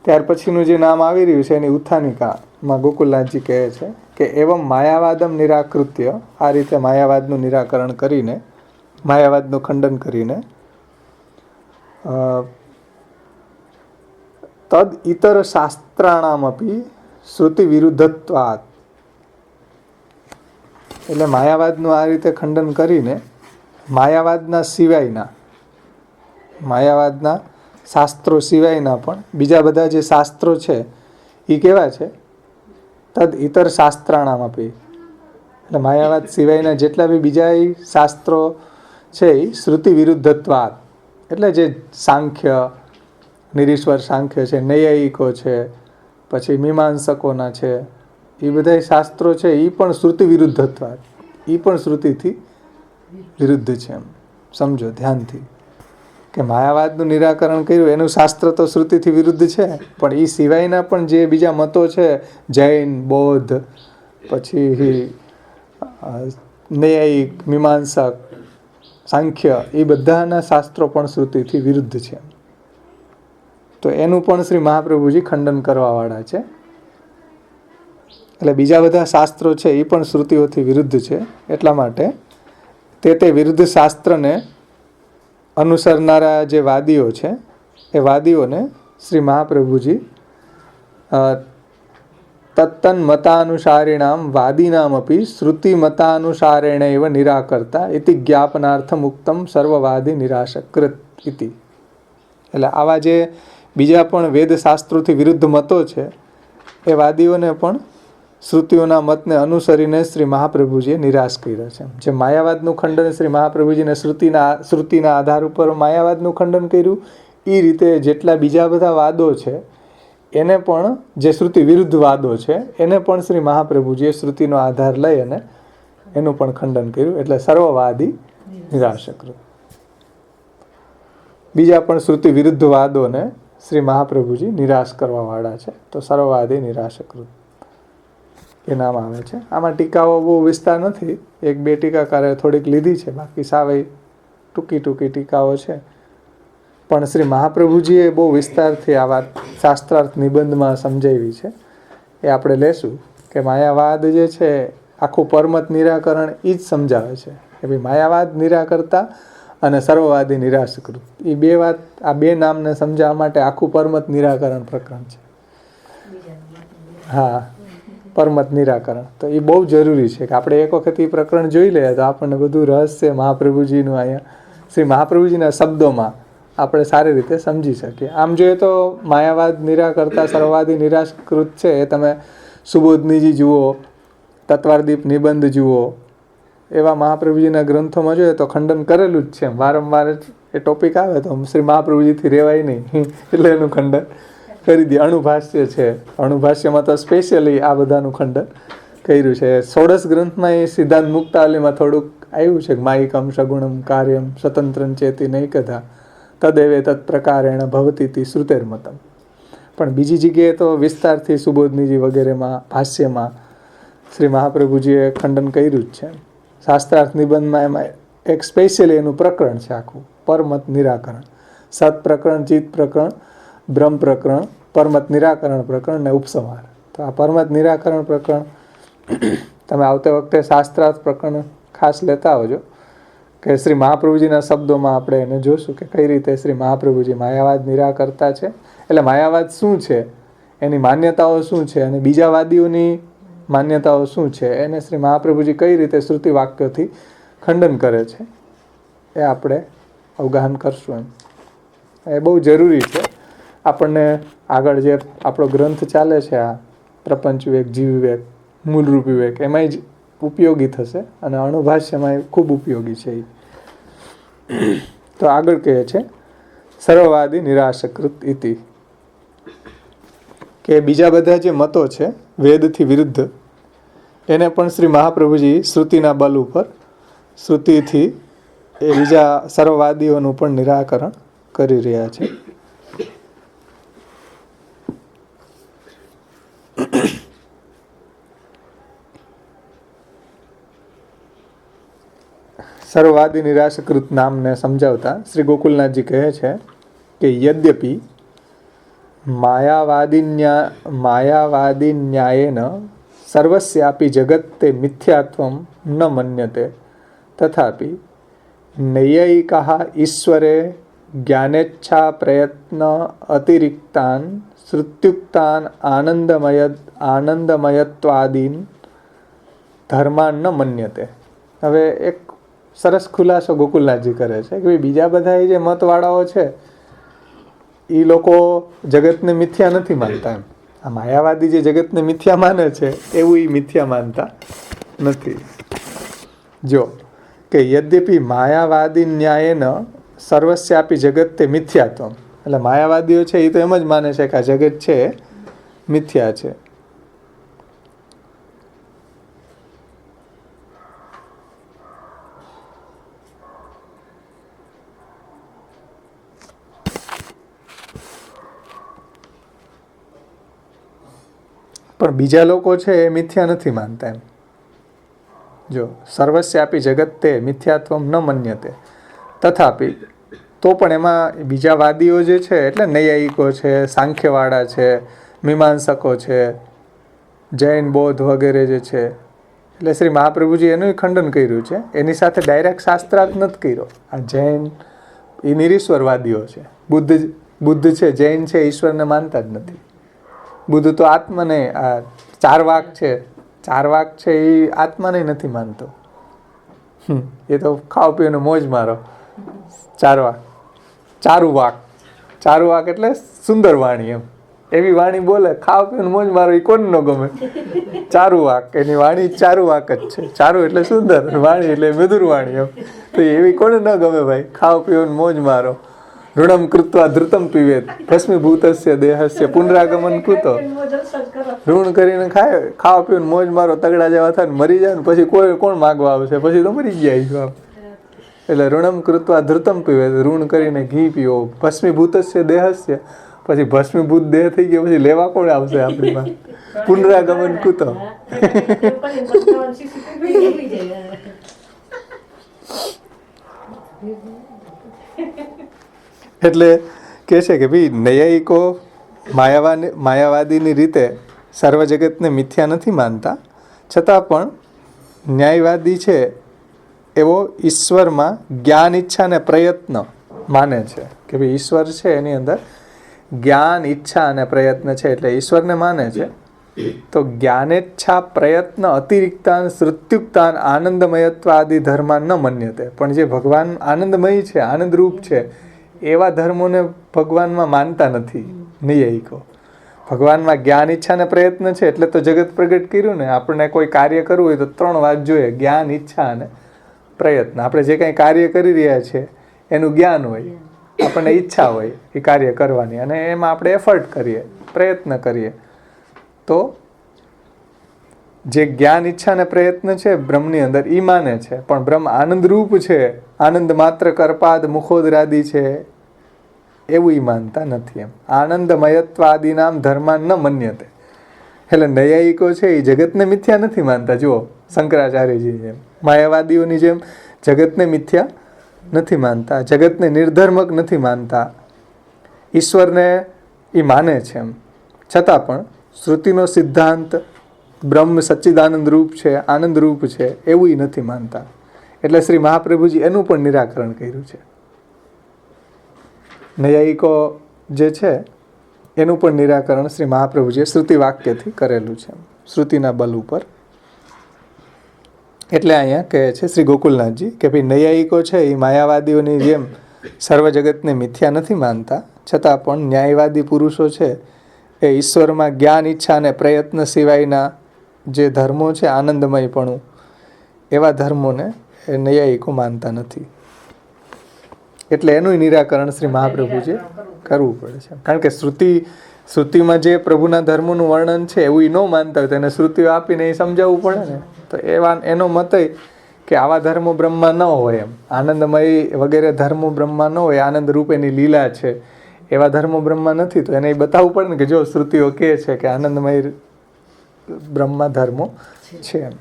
ત્યાર પછીનું જે નામ આવી રહ્યું છે એની ઉત્થાનિકામાં ગોકુલનાથજી કહે છે કે એવમ માયાવાદમ નિરાકૃત્ય, આ રીતે માયાવાદનું નિરાકરણ કરીને, માયાવાદનું ખંડન કરીને તદ ઇતર શાસ્ત્રાણામપી શ્રુતિ વિરુદ્ધત્વાत्, એટલે માયાવાદનું આ રીતે ખંડન કરીને માયાવાદના શાસ્ત્રો સિવાયના પણ બીજા બધા જે શાસ્ત્રો છે એ કેવા છે? તદ ઇતર શાસ્ત્રાણામપી, એટલે માયાવાદ સિવાયના જેટલા બી બીજા શાસ્ત્રો છે એ શ્રુતિ વિરુદ્ધત્વાत्, એટલે જે સાંખ્ય, નિરીશ્વર સાંખ્ય છે, નૈયાયિકો છે, પછી મીમાંસકોના છે, એ બધા શાસ્ત્રો છે એ પણ શ્રુતિ વિરુદ્ધત્વાत्, એ પણ શ્રુતિથી વિરુદ્ધ છે. એમ સમજો ધ્યાનથી કે માયાવાદનું નિરાકરણ કર્યું એનું શાસ્ત્ર તો શ્રુતિથી વિરુદ્ધ છે, પણ એ સિવાયના પણ જે બીજા મતો છે, જૈન, બૌદ્ધ, પછી નૈયાયિક, મીમાંસક, સાંખ્ય, એ બધાના શાસ્ત્રો પણ શ્રુતિથી વિરુદ્ધ છે. તો એનું પણ શ્રી મહાપ્રભુજી ખંડન કરવાવાળા છે. એટલે બીજા બધા શાસ્ત્રો છે એ પણ શ્રુતિઓથી વિરુદ્ધ છે. એટલા માટે તે વિરુદ્ધ શાસ્ત્રને અનુસરનારા જે વાદીઓ છે એ વાદીઓને શ્રી મહાપ્રભુજી તત્તન મતાનુસારિણામ વાદીનામપી શ્રુતિ મતાનુસારેણ એવ નિરાકર્તા ઇતિ જ્ઞાપનાર્થમ ઉક્તમ સર્વવાદી નિરાશકૃત ઇતિ. એટલે આવા જે બીજા પણ વેદશાસ્ત્રોથી વિરુદ્ધ મતો છે એ વાદીઓને પણ શ્રુતિઓના મતને અનુસરીને શ્રી મહાપ્રભુજીએ નિરાશ કર્યા છે. જે માયાવાદનું ખંડન શ્રી મહાપ્રભુજીને શ્રુતિના આધાર ઉપર માયાવાદનું ખંડન કર્યું, એ રીતે જેટલા બીજા બધા વાદો છે એને પણ, જે શ્રુતિ વિરુદ્ધ વાદો છે એને પણ શ્રી મહાપ્રભુજીએ શ્રુતિનો આધાર લઈ અને એનું પણ ખંડન કર્યું. એટલે સર્વવાદી નિરાશકૃત. બીજા પણ શ્રુતિ વિરુદ્ધ વાદોને શ્રી મહાપ્રભુજી નિરાશ કરવાવાળા છે. તો સર્વવાદી નિરાશકૃત એ નામ આવે છે. આમાં ટીકાઓ બહુ વિસ્તાર નથી, એક બે ટીકાકારે થોડીક લીધી છે, બાકી સાવે ટૂંકી ટીકાઓ છે. પણ શ્રી મહાપ્રભુજીએ બહુ વિસ્તારથી આ વાત શાસ્ત્રાર્થ નિબંધમાં સમજાવી છે. એ આપણે લેશું કે માયાવાદ જે છે આખું પરમત નિરાકરણ એ જ સમજાવે છે કે ભાઈ માયાવાદ નિરાકર્તા અને સર્વવાદી નિરાશકૃત, એ બે વાત, આ બે નામને સમજાવવા માટે આખું પરમત નિરાકરણ પ્રકરણ છે. હા, પરમત નિરાકરણ તો એ બહુ જરૂરી છે કે આપણે એક વખત એ પ્રકરણ જોઈ લઈએ તો આપણને બધું રહસ્ય મહાપ્રભુજીનું અહીંયા શ્રી મહાપ્રભુજીના શબ્દોમાં આપણે સારી રીતે સમજી શકીએ. આમ જોઈએ તો માયાવાદ નિરાકર્તા સર્વવાદી નિરાશકૃત છે એ તમે સુબોધનીજી જુઓ, તત્વારદીપ નિબંધ જુઓ, એવા મહાપ્રભુજીના ગ્રંથોમાં જોઈએ તો ખંડન કરેલું જ છે. વારંવાર એ ટોપિક આવે તો શ્રી મહાપ્રભુજીથી રહેવાય નહીં એટલે એનું ખંડન કરી દે. અણુભાષ્ય છે, અણુભાષ્યમાં તો સ્પેશિયલી આ બધાનું ખંડન કર્યું છે. ષોડશ ગ્રંથમાં એ સિદ્ધાંત મુક્તાવલીમાં થોડુંક આવ્યું છે કે માયિકમ સગુણમ કાર્યમ સ્વતંત્રં ચેતી નૈકધા તદેવે તત્પ્રકારેણ ભવતીતિ શ્રુતેર્મતમ. પણ બીજી જગ્યાએ તો વિસ્તારથી સુબોધનીજી વગેરેમાં ભાષ્યમાં શ્રી મહાપ્રભુજીએ ખંડન કર્યું જ છે. શાસ્ત્રાર્થ નિબંધમાં એમાં એક સ્પેશિયલી એનું પ્રકરણ છે આખું, પરમત નિરાકરણ. સત પ્રકરણ, ચિત્ત પ્રકરણ, બ્રહ્મ પ્રકરણ, પરમત નિરાકરણ પ્રકરણ ને ઉપસંહાર. તો આ પરમત નિરાકરણ પ્રકરણ તમે આવતે વખતે શાસ્ત્રાર્થ પ્રકરણ ખાસ લેતા આવજો કે શ્રી મહાપ્રભુજીના શબ્દોમાં આપણે એને જોશું કે કઈ રીતે શ્રી મહાપ્રભુજી માયાવાદ નિરાકર્તા છે. એટલે માયાવાદ શું છે, એની માન્યતાઓ શું છે અને બીજા વાદીઓની માન્યતાઓ શું છે, એને શ્રી મહાપ્રભુજી કઈ રીતે શ્રુતિ વાક્યોથી ખંડન કરે છે એ આપણે અવગાહન કરશું. એ બહુ જરૂરી છે. આપણને આગળ જે આપણો ગ્રંથ ચાલે છે આ પ્રપંચ વિવેક, જીવ વિવેક, મૂળરૂપ વિવેક, એમાંય જ ઉપયોગી થશે અને અણુભાષ્યમાં ખૂબ ઉપયોગી છે. તો આગળ કહે છે સર્વવાદી નિરાશકૃત ઇતિ, કે બીજા બધા જે મતો છે વેદથી વિરુદ્ધ એને પણ શ્રી મહાપ્રભુજી શ્રુતિના બલ ઉપર, શ્રુતિથી એ બીજા સર્વવાદીઓનું પણ નિરાકરણ કરી રહ્યા છે. સર્વવાદી નિરાશકૃત નામને સમજાવતા શ્રી ગોકુલનાથજી કહે છે કે યદ્યપિ માયાવાદી ન્યાયેન સર્વસ્યાપી જગત્તે મિથ્યાત્વમ ન મન્યતે તથાપિ નૈયાયિકાઃ ઈશ્વરે જ્ઞાનેચ્છા પ્રયત્ન અતિરિક્તાન શ્રુત્યુક્તાન આનંદમયત્વાદીન ધર્માન ન મન્યતે. હવે એક સરસ ખુલાસો ગોકુલનાથજી કરે છે કે બીજા બધા જે મતવાળાઓ છે એ લોકો જગતને મિથ્યા નથી માનતા. એમ આ માયાવાદી જે જગતને મિથ્યા માને છે એવું એ મિથ્યા માનતા નથી. જો કે યદ્યપિ માયાવાદી ન્યાયેન સર્વસ્યાપી જગત તે મિથ્યાત્વમ, એટલે માયાવાદીઓ છે એ તો એમ જ માને છે કે આ જગત છે મિથ્યા છે. પણ બીજા લોકો છે એ મિથ્યા નથી માનતા. એમ જો સર્વસ્યાપી જગત તે મિથ્યાત્વમ ન મન્યતે તથાપિ, તો પણ એમાં બીજા વાદીઓ જે છે એટલે નૈયાયિકો છે, સાંખ્યવાળા છે, મીમાંસકો છે, જૈન બૌદ્ધ વગેરે જે છે, એટલે શ્રી મહાપ્રભુજી એનું ખંડન કર્યું છે. એની સાથે ડાયરેક્ટ શાસ્ત્રાર્થ નથી કર્યો. આ જૈન એ નિરીશ્વરવાદીઓ છે. બુદ્ધ છે, જૈન છે, ઈશ્વરને માનતા જ નથી. બુદ્ધ તો આત્માને, આ ચાર વાક છે એ આત્માને નથી માનતો. એ તો ખાઓ પીવાનો મોજ મારો. ચારુ વાક એટલે સુંદર વાણી. એમ એવી વાણી બોલે, ખાઓ પીવાનું મોજ મારો, એ કોને ન ગમે? ચારુ વાક, એની વાણી ચારુ વાક જ છે. ચારુ એટલે સુંદર, વાણી એટલે મધુર વાણી. એમ તો એવી કોને ન ગમે ભાઈ? ખાઓ પીવાનું મોજ મારો, ઋણમ કૃત્વા ધૃતમ પીવેત ભસ્મીભૂતસ્ય દેહસ્ય પુનરાગમન કૃતો. ઋણ કરીને ખાવા પીવાનું મોજ મારો, તગડા જેવા થાય ને મરી જાય ને પછી કોણ માગવા આવશે? પછી તો મરી ગયા. એટલે ઋણમ કૃત્વા ધૃતમ પીવેત, ઋણ કરીને ઘી પીવો, ભસ્મીભૂતસ્ય દેહસ્ય, પછી ભસ્મીભૂત દેહ થઈ ગયો પછી લેવા કોણ આવશે આપણી પાસે? પુનરાગમન કૃતો. એટલે કહે છે કે ભાઈ નૈયાયિકો માયાવાદીની રીતે સર્વ જગતને મિથ્યા નથી માનતા, છતાં પણ ન્યાયવાદી છે એવો ઈશ્વરમાં જ્ઞાન, ઈચ્છા અને પ્રયત્ન માને છે કે ભાઈ ઈશ્વર છે એની અંદર જ્ઞાન, ઈચ્છા અને પ્રયત્ન છે, એટલે ઈશ્વરને માને છે. તો જ્ઞાનેચ્છા પ્રયત્ન અતિરિક્તાન શ્રુત્યુક્તાન આનંદમયત્વ આદિ ધર્માન ન મન્યતે. પણ જે ભગવાન આનંદમય છે, આનંદરૂપ છે, એવા ધર્મોને ભગવાનમાં માનતા નથી નૈયાયિકો. ભગવાનમાં જ્ઞાન, ઈચ્છા અને પ્રયત્ન છે એટલે તો જગત પ્રગટ કર્યું ને. આપણને કોઈ કાર્ય કરવું હોય તો 3 વાત જોઈએ: જ્ઞાન, ઈચ્છા અને પ્રયત્ન. આપણે જે કંઈ કાર્ય કરી રહ્યા છીએ એનું જ્ઞાન હોય, આપણને ઈચ્છા હોય એ કાર્ય કરવાની, અને એમાં આપણે એફર્ટ કરીએ, પ્રયત્ન કરીએ. તો જે જ્ઞાન, ઈચ્છા અને પ્રયત્ન છે બ્રહ્મની અંદર એ માને છે. પણ બ્રહ્મ આનંદરૂપ છે, આનંદ માત્ર કરપાદ મુખોદરાદિ છે, એવું એ માનતા નથી. એમ આનંદમયત્વ આદિ નામ ધર્માન ન મન્યતે. એટલે નૈયાયિકો છે એ જગતને મિથ્યા નથી માનતા. જુઓ, શંકરાચાર્યજી જેમ, માયાવાદીઓની જેમ જગતને મિથ્યા નથી માનતા, જગતને નિર્ધર્મક નથી માનતા. ઈશ્વરને એ માને છે એમ છતાં પણ શ્રુતિનો સિદ્ધાંત બ્રહ્મ સચ્ચિદાનંદ રૂપ છે, આનંદ રૂપ છે, એવું એ નથી માનતા. એટલે શ્રી મહાપ્રભુજી એનું પણ નિરાકરણ કર્યું છે. નૈયાયિકો જે છે એનું પણ નિરાકરણ શ્રી મહાપ્રભુજીએ શ્રુતિ વાક્યથી કરેલું છે, શ્રુતિના બલ ઉપર. એટલે અહીંયા કહે છે શ્રી ગોકુલનાથજી કે ભાઈ નૈયાયિકો છે એ માયાવાદીઓની જેમ સર્વ જગતને મિથ્યા નથી માનતા, છતાં પણ ન્યાયવાદી પુરુષો છે એ ઈશ્વરમાં જ્ઞાન, ઈચ્છા અને પ્રયત્ન સિવાયના જે ધર્મો છે આનંદમયપણું, એવા ધર્મોને એ નૈયાયિકો માનતા નથી. એટલે એનું નિરાકરણ શ્રી મહાપ્રભુજીએ કરવું પડે છે. કારણ કે શ્રુતિમાં જે પ્રભુના ધર્મોનું વર્ણન છે એવું ન માનતા હોય તો એને શ્રુતિઓ આપીને એ સમજાવવું પડે ને. તો એનો મત કે આવા ધર્મો બ્રહ્મમાં ન હોય, એમ આનંદમય વગેરે ધર્મો બ્રહ્મમાં ન હોય, આનંદ રૂપેની લીલા છે, એવા ધર્મો બ્રહ્મમાં નથી. તો એને બતાવવું પડે ને કે જો શ્રુતિઓ કહે છે કે આનંદમય બ્રહ્મા ધર્મો છે એમ.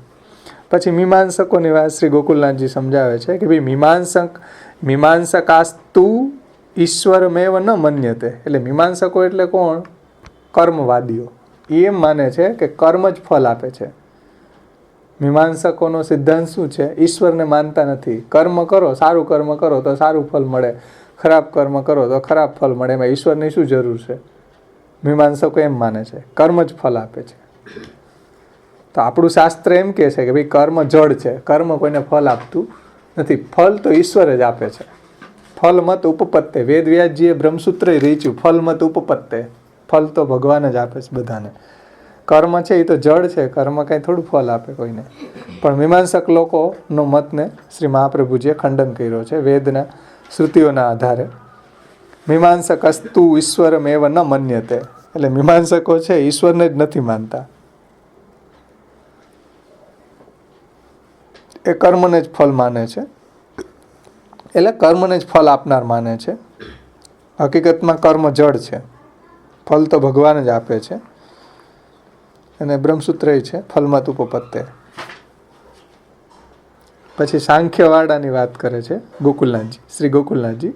પછી મીમાંસકોની વાત શ્રી ગોકુલનાથજી સમજાવે છે કે ભાઈ મીમાંસકાસ્તુ ઈશ્વરમેવ ન મન્યતે. એટલે મીમાંસકો એટલે કોણ? કર્મવાદીઓ. એ એમ માને છે કે કર્મ જ ફલ આપે છે. મીમાંસકોનો સિદ્ધાંત શું છે? ઈશ્વરને માનતા નથી. કર્મ કરો, સારું કર્મ કરો તો સારું ફલ મળે, ખરાબ કર્મ કરો તો ખરાબ ફલ મળે, એમાં ઈશ્વરની શું જરૂર છે? મીમાંસકો એમ માને છે કર્મ જ ફલ આપે છે. તો આપણું શાસ્ત્ર એમ કહે છે કે ભાઈ કર્મ જડ છે, કર્મ કોઈને ફલ આપતું નથી, ફલ તો ઈશ્વર જ આપે છે. ફલ મત ઉપપત્તે, વેદ વ્યાસજીએ બ્રહ્મસૂત્ર રીચ્યું, ફલ મત ઉપપત્તે, ફલ તો ભગવાન જ આપે છે બધાને. કર્મ છે એ તો જડ છે, કર્મ કાંઈ થોડું ફલ આપે કોઈને. પણ મીમાંસક લોકોનો મતને શ્રી મહાપ્રભુજીએ ખંડન કર્યો છે વેદના શ્રુતિઓના આધારે. મીમાંસક અસ્તુ ઈશ્વરમેવ ન મન્યતે. એટલે મીમાંસકો છે ઈશ્વરને જ નથી માનતા, એ કર્મને જ ફલ માને છે. એટલે કર્મને જ ફલ આપનાર માને છે. હકીકતમાં કર્મ જડ છે, ફલ તો ભગવાન જ આપે છે. અને બ્રહ્મસૂત્ર છે ફલમત ઉપપત્તે. પછી સાંખ્યવાડાની વાત કરે છે ગોકુલનાથજી, શ્રી ગોકુલનાથજી.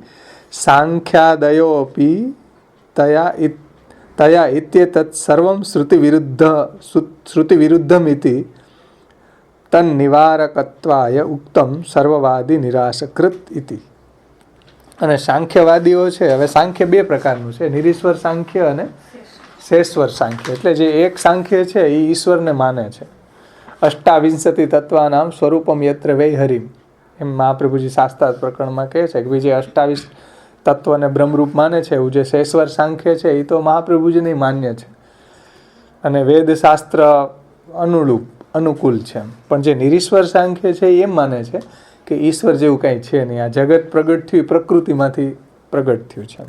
સાંખ્યાદયોપી તયા ઇત્યેતત સર્વં શ્રુતિ વિરુદ્ધમિતિ તન્નિવારકત્વાય ઉક્તમ સર્વવાદી નિરાશકૃત ઇતિ. અને સાંખ્યવાદીઓ છે, હવે સાંખ્ય 2 પ્રકારનું છે, નિરીશ્વર સાંખ્ય અને શેશ્વર સાંખ્ય. એટલે જે એક સાંખ્ય છે એ ઈશ્વરને માને છે. 28 તત્વાનામ સ્વરૂપમ યત્ર વૈ હરિમ, એમ મહાપ્રભુજી શાસ્ત્રાર્થ પ્રકરણમાં કહે છે કે ભાઈ જે 28 તત્વને બ્રહ્મરૂપ માને છે એવું જે શેશ્વર સાંખ્ય છે એ તો મહાપ્રભુજીને માન્ય છે અને વેદશાસ્ત્ર અનુકૂળ છે. પણ જે નિરીશ્વર સાંખ્ય છે એ એમ માને છે કે ઈશ્વર જેવું કાંઈ છે નહીં, આ જગત પ્રગટ થયું પ્રકૃતિમાંથી પ્રગટ થયું છે.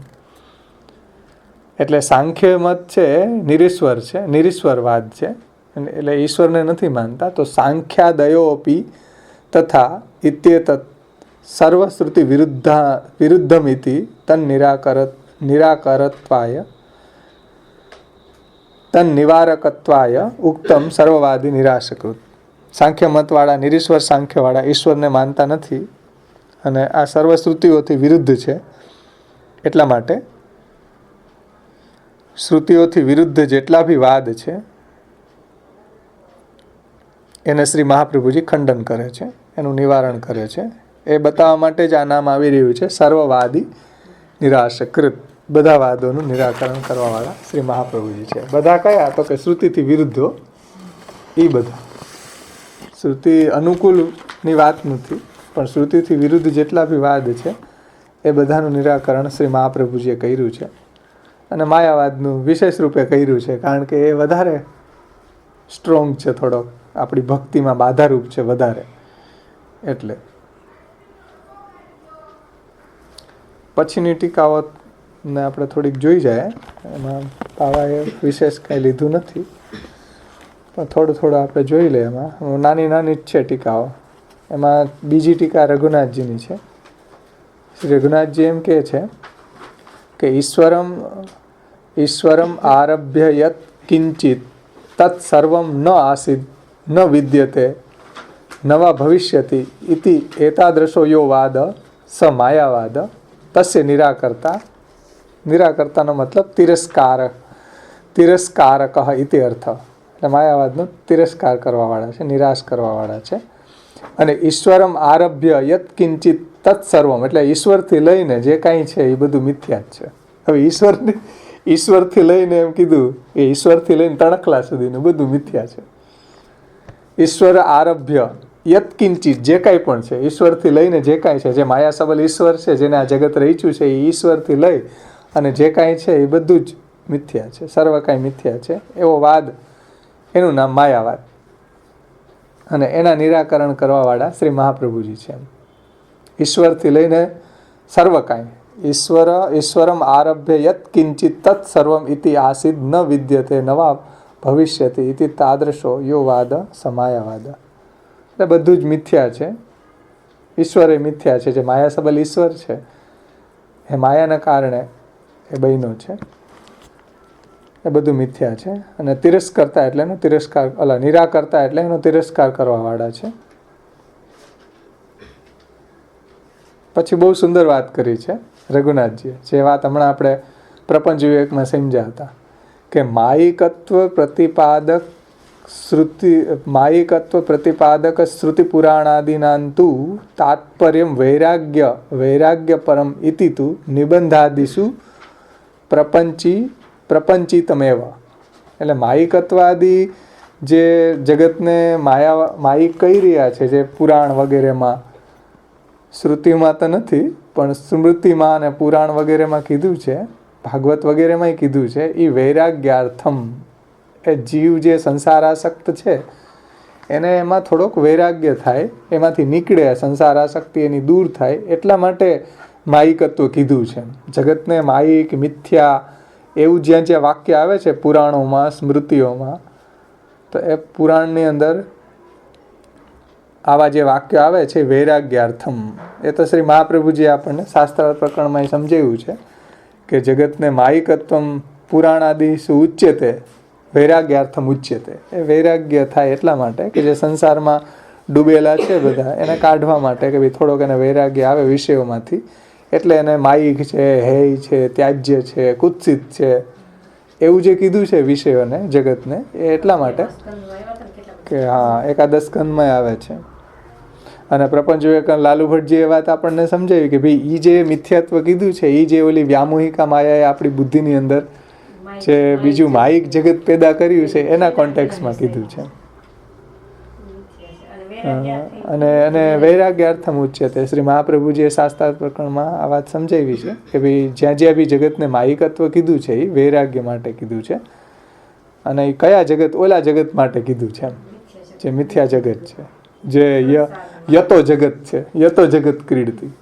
એટલે સાંખ્ય મત છે નિરીશ્વર છે, નિરીશ્વરવાદ છે, એટલે ઈશ્વરને નથી માનતા. તો સાંખ્યાદયોપી તથા ઇત્યેતત સર્વશ્રુતિ વિરુદ્ધમિતિ તન્નિવારકત્વાય ઉક્તમ સર્વવાદી નિરાશકૃત. સાંખ્ય મતવાળા, નિરીશ્વર સાંખ્યવાળા ઈશ્વરને માનતા નથી અને આ સર્વશ્રુતિઓથી વિરુદ્ધ છે. એટલા માટે શ્રુતિઓથી વિરુદ્ધ જેટલા બી વાદ છે એને શ્રી મહાપ્રભુજી ખંડન કરે છે, એનું નિવારણ કરે છે. એ બતાવવા માટે જ આ નામ આવી રહ્યું છે, સર્વવાદી નિરાશકૃત. બધા વાદોનું નિરાકરણ કરવાવાળા શ્રી મહાપ્રભુજી છે. બધા કયા? તો કે શ્રુતિથી વિરુદ્ધો, એ બધા. શ્રુતિ અનુકૂળની વાત નથી, પણ શ્રુતિથી વિરુદ્ધ જેટલા બી વાદ છે એ બધાનું નિરાકરણ શ્રી મહાપ્રભુજીએ કર્યું છે. અને માયાવાદનું વિશેષ રૂપે કર્યું છે, કારણ કે એ વધારે સ્ટ્રોંગ છે, થોડોક આપણી ભક્તિમાં બાધારૂપ છે વધારે. એટલે પછીની ટીકાઓને આપણે થોડીક જોઈ જાય. એમાં પાવાએ વિશેષ કંઈ લીધું નથી, પણ થોડું આપણે જોઈ લઈએ. એમાં નાની નાની જ છે ટીકાઓ. એમાં બીજી ટીકા રઘુનાથજીની છે. શ્રી રઘુનાથજી એમ કહે છે કે ઈશ્વરમ આરભ્ય યત કિંચિત તત્ સર્વમ ન આસીદ ન વિદ્યતે નવા ભવિષ્યતિ ઇતિ એતાદૃશો યો વાદ સ માયાવાદ તસ્ય નિરાકર્તાનો મતલબ તિરસ્કારક ઇતિ અર્થ. એટલે માયાવાદનો તિરસ્કાર કરવાવાળા છે, નિરાશ કરવાવાળા છે. અને ઈશ્વરમ આરભ્ય યત કિંચિત તત્સર્વમ એટલે ઈશ્વરથી લઈને જે કાંઈ છે એ બધું મિથ્યા જ છે. હવે ઈશ્વરથી લઈને એમ કીધું એ ઈશ્વરથી લઈને તણખલા સુધીનું બધું મિથ્યા છે. ઈશ્વર આરભ્ય યત કિંચિત જે કાંઈ પણ છે, ઈશ્વરથી લઈને જે કાંઈ છે, જે માયા સબલ ઈશ્વર છે, જેને આ જગત રચ્યું છે, એ ઈશ્વરથી લઈ અને જે કાંઈ છે એ બધું જ મિથ્યા છે, સર્વ કાંઈ મિથ્યા છે, એવો વાદ, એનું નામ માયાવાદ. અને એના નિરાકરણ કરવાવાળા શ્રી મહાપ્રભુજી છે. ઈશ્વરથી લઈને સર્વ કાંઈ, ઈશ્વરમ આરભ્ય યત કિંચિત તત્ સર્વમ ઇતિ આસીદ ન વિદ્યતે નવા ભવિષ્યતિ ઇતિ તાદૃશો યો વાદ સમાયાવાદ. એટલે બધું જ મિથ્યા છે. ઈશ્વર એ મિથ્યા છે. જે માયા સબલ ઈશ્વર છે એ માયાના કારણે એ બહેનો છે, એ બધું મિથ્યા છે. અને તિરસ્કર્તા એટલે એનો નિરાકર્તા એટલે એનો તિરસ્કાર કરવાવાળા છે. પછી બહુ સુંદર વાત કરી છે રઘુનાથજીએ, જે વાત હમણાં આપણે પ્રપંચ વિવેકમાં સમજ્યા હતા કે માયિકત્વ પ્રતિપાદક શ્રુતિ પુરાણાદિનાંતુ તાત્પર્યમ વૈરાગ્ય પરમ ઇતિ તુ નિબંધાદિષુ પ્રપંચિતમેવ. એટલે માયિકત્વાદી જે જગતને માયિક કહી રહ્યા છે, જે પુરાણ વગેરેમાં, શ્રુતિમાં તો નથી પણ સ્મૃતિમાં અને પુરાણ વગેરેમાં કીધું છે, ભાગવત વગેરેમાં કીધું છે, એ વૈરાગ્યાર્થમ. એ જીવ જે સંસારાસક્ત છે એને એમાં થોડોક વૈરાગ્ય થાય, એમાંથી નીકળે, સંસારાસક્તિ એની દૂર થાય, એટલા માટે માયિકત્વ કીધું છે. જગતને માયિક, મિથ્યા એવું જ્યાં જ્યાં વાક્ય આવે છે પુરાણોમાં, સ્મૃતિઓમાં, તો એ પુરાણની અંદર આવા જે વાક્યો આવે છે વૈરાગ્યાર્થમ, એ તો શ્રી મહાપ્રભુજી આપણને શાસ્ત્ર પ્રકરણમાં સમજાવ્યું છે કે જગતને માયિકત્વમ પુરાણાદિષુ ઉચ્યતે વૈરાગ્યાર્થમ ઉચ્યતે. એ વૈરાગ્ય થાય એટલા માટે કે જે સંસારમાં ડૂબેલા છે બધા, એને કાઢવા માટે કે ભાઈ થોડોક એને વૈરાગ્ય આવે વિષયોમાંથી, એટલે એને માયિક છે, હેય છે, ત્યાજ્ય છે, કુત્સિત છે, એવું જે કીધું છે વિષયોને, જગતને, એ એટલા માટે કે એકાદશ સ્કંદમાં આવે છે. અને પ્રપંચ વિવેકાનંદ લાલુ ભટ્ટજી એ વાત આપણને સમજાવી કે ભાઈ એ જે મિથ્યાત્વ કીધું છે, એ જે ઓલી વ્યામોહિકા માયાએ આપણી બુદ્ધિની અંદર જે બીજું માયિક જગત પેદા કર્યું છે એના કોન્ટેક્સમાં કીધું છે. અને વૈરાગ્યાર્થમ ઉચ્યતે. શ્રી મહાપ્રભુજીએ શાસ્ત્રાર્થ પ્રકરણમાં આ વાત સમજાવી છે કે ભાઈ જ્યાં જ્યાં બી જગતને માયિકત્વ કીધું છે એ વૈરાગ્ય માટે કીધું છે. અને એ કયા જગત? ઓલા જગત માટે કીધું છે, જે મિથ્યા જગત છે, જે યતો જગત છે, યતો જગત ક્રીડતી,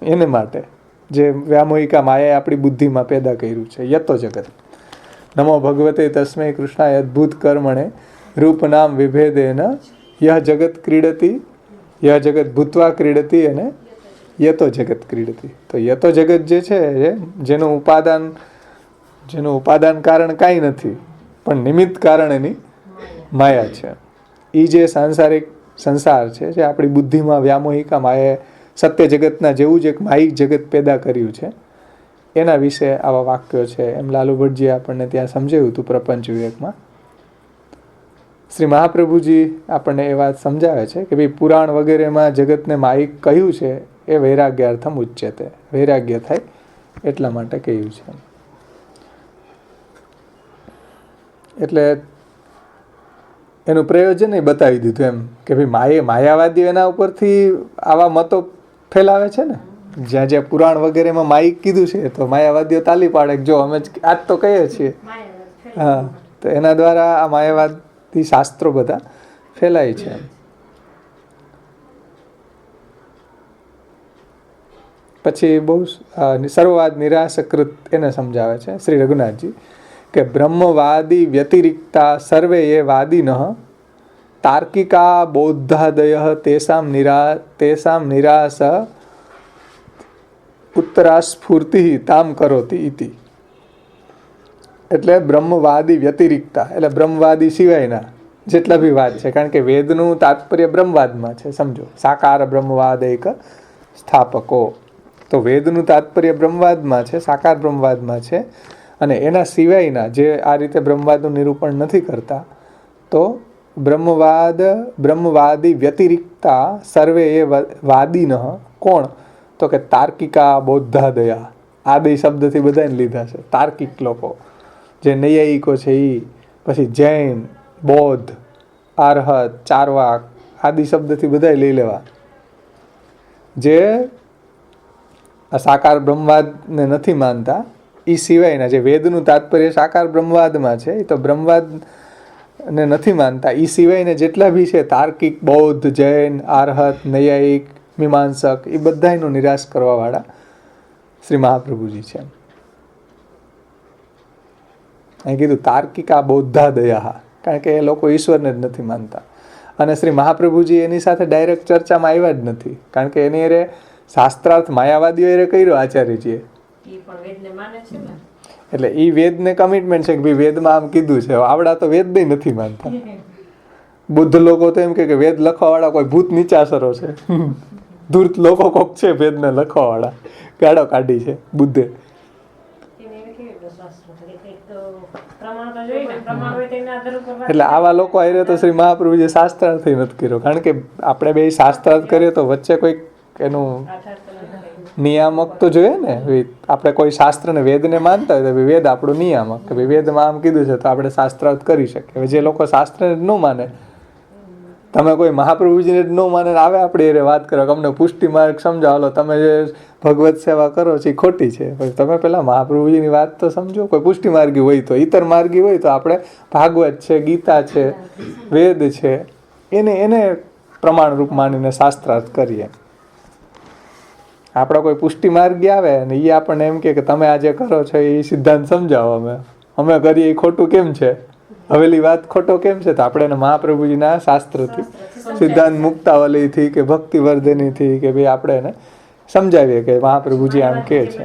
એને માટે જે વ્યામોહિકા માયાએ આપણી બુદ્ધિમાં પેદા કર્યું છે, યતો જગત. નમો ભગવતે તસ્મૈ કૃષ્ણાય અદ્ભુત કર્મણે રૂપનામ વિભેદેન યહ જગત ક્રીડતી, યહ જગત ભૂત્વા ક્રીડતી અને યતો જગત ક્રીડતી. તો યતો જગત જે છે, જેનું ઉપાદાન કારણ કાંઈ નથી પણ નિમિત્ત કારણ એની માયા છે. એ જે સાંસારિક સંસાર છે, જે આપણી બુદ્ધિમાં વ્યામોહિકા માયાએ સત્ય જગતના જેવું જ એક માયિક જગત પેદા કર્યું છે, એના વિશે આવા વાક્યો છે. એમ લાલુ ભટ્ટજીએ આપણને ત્યાં સમજાવ્યું હતું પ્રપંચ વિવેકમાં. શ્રી મહાપ્રભુજી આપણને એ વાત સમજાવે છે કે ભાઈ પુરાણ વગેરેમાં જગતને માયિક કહ્યું છે એ વૈરાગ્યાર્થમ ઉચ્યતે, વૈરાગ્ય થાય એટલા માટે કહ્યું છે. એટલે એનું પ્રયોજન એ બતાવી દીધું એમ કે ભાઈ માયાવાદીઓ એના ઉપરથી આવા મતો ફેલાવે છે ને. જ્યાં જ્યાં પુરાણ વગેરેમાં માયિક કીધું છે તો માયાવાદીઓ તાલી પાડે કે જો અમે આજ તો કહીએ છીએ. હા, તો એના દ્વારા આ માયાવાદી શાસ્ત્રો બધા ફેલાય છે. પછી બહુ સર્વવાદ નિરાશકૃત એને સમજાવે છે શ્રી રઘુનાથજી કે બ્રહ્મવાદી વ્યતિરિક્તા સર્વે એ વાદિનઃ તાર્કિકા બૌદ્ધાદય તેસામ નિરાશ ઉત્તરાસ્ફૂર્તિ તામ કરોતી ઇતિ. એટલે બ્રહ્મવાદી વ્યતિરિક્તા એટલે બ્રહ્મવાદી સિવાયના જેટલા બી વાદ છે, કારણ કે વેદનું તાત્પર્ય બ્રહ્મવાદમાં છે. સમજો, સાકાર બ્રહ્મવાદ એક સ્થાપકો, તો વેદનું તાત્પર્ય બ્રહ્મવાદમાં છે, સાકાર બ્રહ્મવાદમાં છે. અને એના સિવાયના જે આ રીતે બ્રહ્મવાદનું નિરૂપણ નથી કરતા, તો બ્રહ્મવાદી વ્યતિરિક્તા સર્વે એ વાદિનઃ. કોણ? તો કે તાર્કિકા બૌદ્ધાદયા. આદિ શબ્દથી બધાને લીધા છે. તાર્કિક લોકો જે નૈયાયિકો છે એ, પછી જૈન, બૌદ્ધ, આરહત, ચારવાક આદિ શબ્દથી બધા લઈ લેવા. જે આ સાકાર બ્રહ્મવાદને નથી માનતા એ સિવાયના, જે વેદનું તાત્પર્ય સાકાર બ્રહ્મવાદમાં છે, એ તો બ્રહ્મવાદને નથી માનતા એ સિવાયને જેટલા બી છે તાર્કિક, બૌદ્ધ, જૈન, આરહત, નૈયાયિક, મીમાંસક, એ બધાનો નિરાશ કરવાવાળા શ્રી મહાપ્રભુજી છે. અહીં કીધું તાર્કિકા બૌદ્ધાદયા, કારણ કે એ લોકો ઈશ્વરને જ નથી માનતા. અને શ્રી મહાપ્રભુજી એની સાથે ડાયરેક્ટ ચર્ચામાં આવ્યા જ નથી, કારણ કે એની અરે શાસ્ત્રાર્થ માયાવાદીઓ એ કર્યો આચાર્યજીએ. એટલે એ વેદને કમિટમેન્ટ છે કે ભાઈ વેદમાં આમ કીધું છે. આવડા તો વેદ નહીં નથી માનતા. બુદ્ધ લોકો તો એમ કે વેદ લખવાવાળા કોઈ ભૂત નીચાસરો છે, ધૂર્ત લોકો કોક છે વેદને લખવાવાળા, ગાળો કાઢી છે બુદ્ધે. એટલે આવા લોકો આયરે તો શ્રી મહાપ્રભુજીએ શાસ્ત્રાર્થ નથી કર્યો, કારણ કે આપણે બે શાસ્ત્રાર્થ કરીએ તો વચ્ચે કોઈક એનું નિયામક તો જોઈએ ને. આપણે કોઈ શાસ્ત્રને વેદને માનતા હોય તો વેદ આપણું નિયામક, કે ભાઈ વેદમાં આમ કીધું છે તો આપણે શાસ્ત્રાર્થ કરી શકીએ. જે લોકો શાસ્ત્રને જ ન માને, તમે કોઈ મહાપ્રભુજીને જ ન માને આવે આપણે એ વાત કરો કે અમને પુષ્ટિ માર્ગ સમજાવો, તમે જે ભગવત સેવા કરો છો એ ખોટી છે. તમે પેલા મહાપ્રભુજીની વાત તો સમજો. કોઈ પુષ્ટિ માર્ગી હોય તો, ઇતર માર્ગી હોય તો આપણે ભાગવત છે, ગીતા છે, વેદ છે, એને પ્રમાણરૂપ માનીને શાસ્ત્રાર્થ કરીએ. આપણા કોઈ પુષ્ટિ માર્ગી આવે અને એ આપણને એમ કે તમે આ જે કરો છો એ સિદ્ધાંત સમજાવો, અમે કરીએ એ ખોટું કેમ છે, હવેલી વાત ખોટો કેમ છે, તો આપણે એને મહાપ્રભુજીના શાસ્ત્રથી, સિદ્ધાંત મુક્તાવલીથી કે ભક્તિવર્ધનીથી કે ભાઈ આપણે એને સમજાવીએ કે મહાપ્રભુજી આમ કે છે.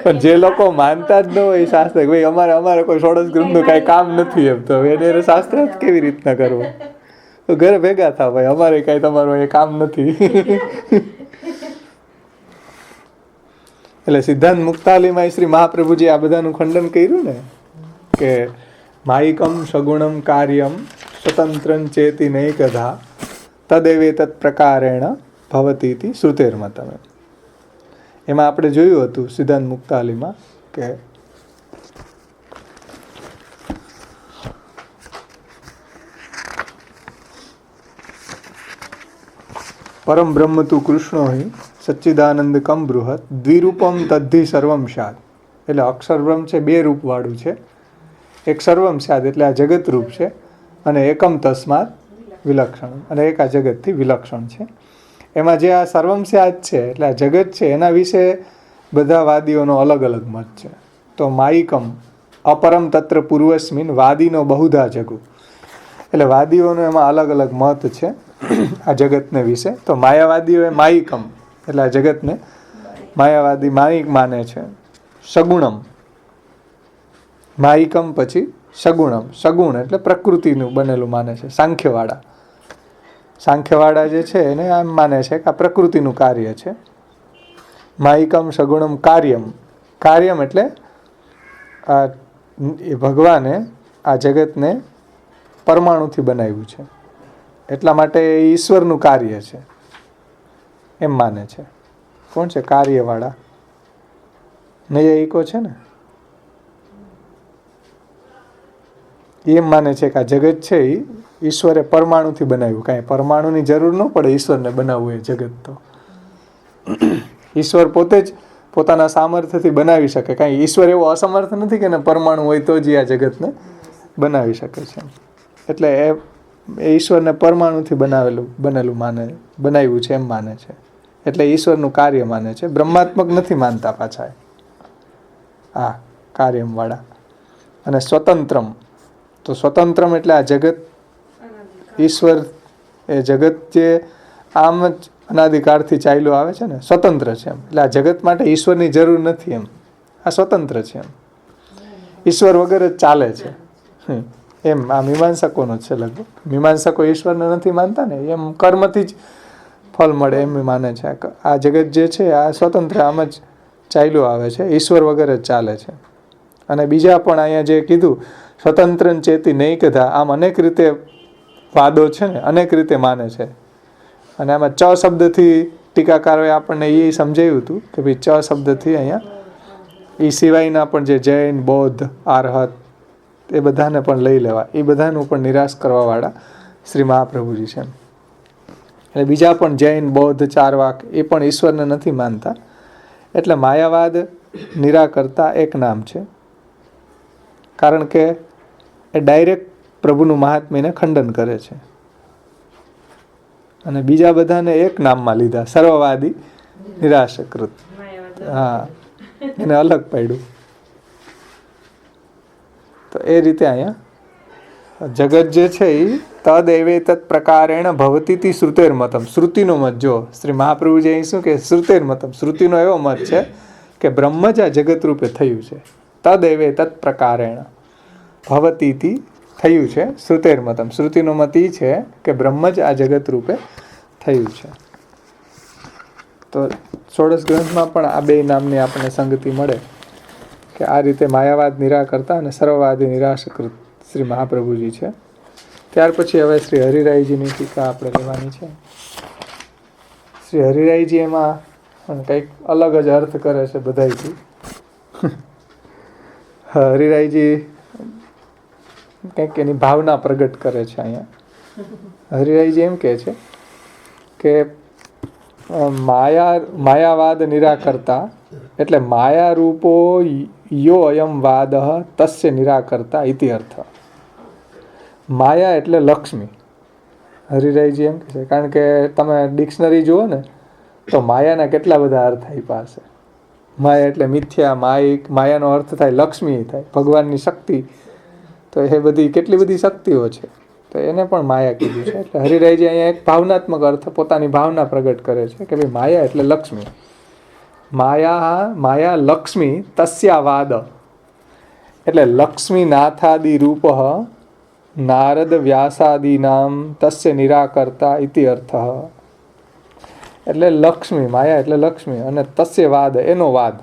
પણ જે લોકો માનતા જ ન હોય શાસ્ત્ર, ભાઈ અમારે કોઈ ષોડશ ગ્રંથનું કાંઈ કામ નથી એમ, તો એને શાસ્ત્ર જ કેવી રીતના કરવું? તો ઘરે ભેગા થાવ, ભાઈ અમારે કાંઈ તમારું એ કામ નથી. એટલે સિદ્ધાંત મુક્તાવલીમાં શ્રી મહાપ્રભુજી આ બધાનું ખંડન કર્યું ને કે માયિકમ સગુણમ કાર્યમ સ્વતંત્રં ચેતી નૈકધા તદેવે તત્ પ્રકારેણ ભવતીતિ શ્રુતેર્મતમ. એમાં આપણે જોયું હતું સિદ્ધાંત મુક્તાવલીમાં કે પરમ બ્રહ્મ તું કૃષ્ણો હિ સચ્ચિદાનંદ કમ બૃહત દ્વિરૂપમ તદ્ધિ સર્વમ સ્યાદ. એટલે અક્ષર બ્રહ્મ છે બે રૂપવાળું છે. એક સર્વમ સ્યાદ એટલે આ જગત રૂપ છે, અને એકમ તસ્માત વિલક્ષણ, અને એક આ જગતથી વિલક્ષણ છે. એમાં જે આ સર્વમ સ્યાદ છે એટલે આ જગત છે એના વિશે બધા વાદીઓનો અલગ અલગ મત છે. તો માયિકમ અપરમ તત્ર પૂર્વસ્મિન વાદીનો બહુધા જગુ, એટલે વાદીઓનો એમાં અલગ અલગ મત છે આ જગતને વિશે. તો માયાવાદીઓ માયિકમ એટલે આ જગતને માયાવાદી માયિક માને છે. સગુણમ, માયિકમ પછી સગુણમ, સગુણ એટલે પ્રકૃતિનું બનેલું માને છે. સાંખ્યવાળા જે છે એને આમ માને છે કે આ પ્રકૃતિનું કાર્ય છે. માયિકમ સગુણમ કાર્યમ, કાર્યમ એટલે ભગવાને આ જગતને પરમાણુથી બનાવ્યું છે, એટલા માટે એ ઈશ્વરનું કાર્ય છે એમ માને છે. કોણ છે કાર્યવાળા? નૈયાયિકો છે ને. એમ માને છે કે આ જગત છે એ ઈશ્વરે પરમાણુથી બનાવ્યું. કાંઈ પરમાણુની જરૂર ન પડે ઈશ્વરને બનાવવું એ જગત. તો ઈશ્વર પોતે જ પોતાના સામર્થ્યથી બનાવી શકે. કાંઈ ઈશ્વર એવો અસમર્થ નથી કે પરમાણુ હોય તો જ આ જગતને બનાવી શકે છે. એટલે એ ઈશ્વરને પરમાણુથી બનેલું બનાવ્યું છે એમ માને છે. એટલે ઈશ્વરનું કાર્ય માને છે. બ્રહ્માત્મક નથી માનતા પાછા આ કાર્યમવાળા. અને સ્વતંત્રમ, તો સ્વતંત્રમ એટલે આ જગત ઈશ્વર એ જગત જે આમ જ અનાદિકાળથી ચાલ્યું આવે છે ને, સ્વતંત્ર છે એમ. એટલે આ જગત માટે ઈશ્વરની જરૂર નથી એમ. આ સ્વતંત્ર છે એમ. ઈશ્વર વગર જ ચાલે છે એમ. આ મીમાંસકોનો છે લગભગ. મીમાંસકો ઈશ્વરને નથી માનતા ને, એમ કર્મથી જ ફળ મળે એમ માને છે. આ જગત જે છે આ સ્વતંત્ર આમ જ ચાલ્યું આવે છે, ઈશ્વર વગર જ ચાલે છે. અને બીજા પણ અહીંયા જે કીધું સ્વતંત્ર ચેતી નહીં કધા, આમ અનેક રીતે વાદો છે ને, અનેક રીતે માને છે. અને આમાં ચ શબ્દથી ટીકાકારોએ આપણને એ સમજાવ્યું હતું કે ભાઈ ચ શબ્દથી અહીંયા એ સિવાયના પણ જે જૈન, બૌદ્ધ, આરહત એ બધાને પણ લઈ લેવા, એ બધાનું પણ નિરાશ કરવાવાળા શ્રી મહાપ્રભુજી છે. એટલે બીજા પણ જૈન, બૌદ્ધ, ચારવાક એ પણ ઈશ્વરને નથી માનતા. એટલે માયાવાદ નિરાકર્તા એક નામ છે, કારણ કે એ ડાયરેક્ટ પ્રભુનું મહાત્મ્યને ખંડન કરે છે. અને બીજા બધાને એક નામમાં લીધા, સર્વવાદી નિરાશકૃત. હા, એને અલગ પાડ્યું. તો એ રીતે અહીંયા જગત જે છે એ તદ એવે તત્ પ્રકારેણ ભવતીતિ શ્રુતેર મતમ. શ્રુતિનો મત જો શ્રી મહાપ્રભુજી અહીં શું કે શ્રુતેર મતમ, શ્રુતિનો એવો મત છે કે બ્રહ્મ જ આ જગત રૂપે થયું છે. તદ એવે તત્ પ્રકારેણ ભવતીતિ થયું છે શ્રુતેર મતમ. શ્રુતિનો મત એ છે કે બ્રહ્મ જ આ જગત રૂપે થયું છે. તો ષોડશ ગ્રંથમાં પણ આ બે નામની આપણને સંગતિ મળે કે આ રીતે માયાવાદ નિરાકર્તા અને સર્વવાદી નિરાશકૃત શ્રી મહાપ્રભુજી છે. ત્યાર પછી હવે શ્રી હરિરાયજીની ટીકા આપણે લેવાની છે. શ્રી હરિરાયજી એમાં કંઈક અલગ જ અર્થ કરે છે બધાયથી. હરિરાયજી કંઈક એની ભાવના પ્રગટ કરે છે અહીંયા. હરિરાયજી એમ કહે છે કે માયાવાદ નિરાકર્તા એટલે માયા રૂપો યો અયમ વાદ તસ્ય નિરાકર્તા ઇતિ અર્થ. માયા એટલે લક્ષ્મી. હરિરાયજી એમ કહે છે, કારણ કે તમે ડિક્શનરી જુઓ ને તો માયાના કેટલા બધા અર્થ આપ્યા હશે. માયા એટલે મિથ્યા, માયિક, માયાનો અર્થ થાય લક્ષ્મી થાય, ભગવાનની શક્તિ. તો એ બધી કેટલી બધી શક્તિઓ છે, તો એને પણ માયા કીધું છે. એટલે હરિરાયજી અહીંયા એક ભાવનાત્મક અર્થ પોતાની ભાવના પ્રગટ કરે છે કે ભાઈ માયા એટલે લક્ષ્મી. માયા લક્ષ્મી તસ્યાવાદ એટલે લક્ષ્મી નાથાદિ રૂપ નારદ વ્યાસાદિનામ તસ્ય નિરાકર્તા ઇતિ અર્થ. એટલે લક્ષ્મી, માયા એટલે લક્ષ્મી, અને તસ્ય વાદ એનો વાદ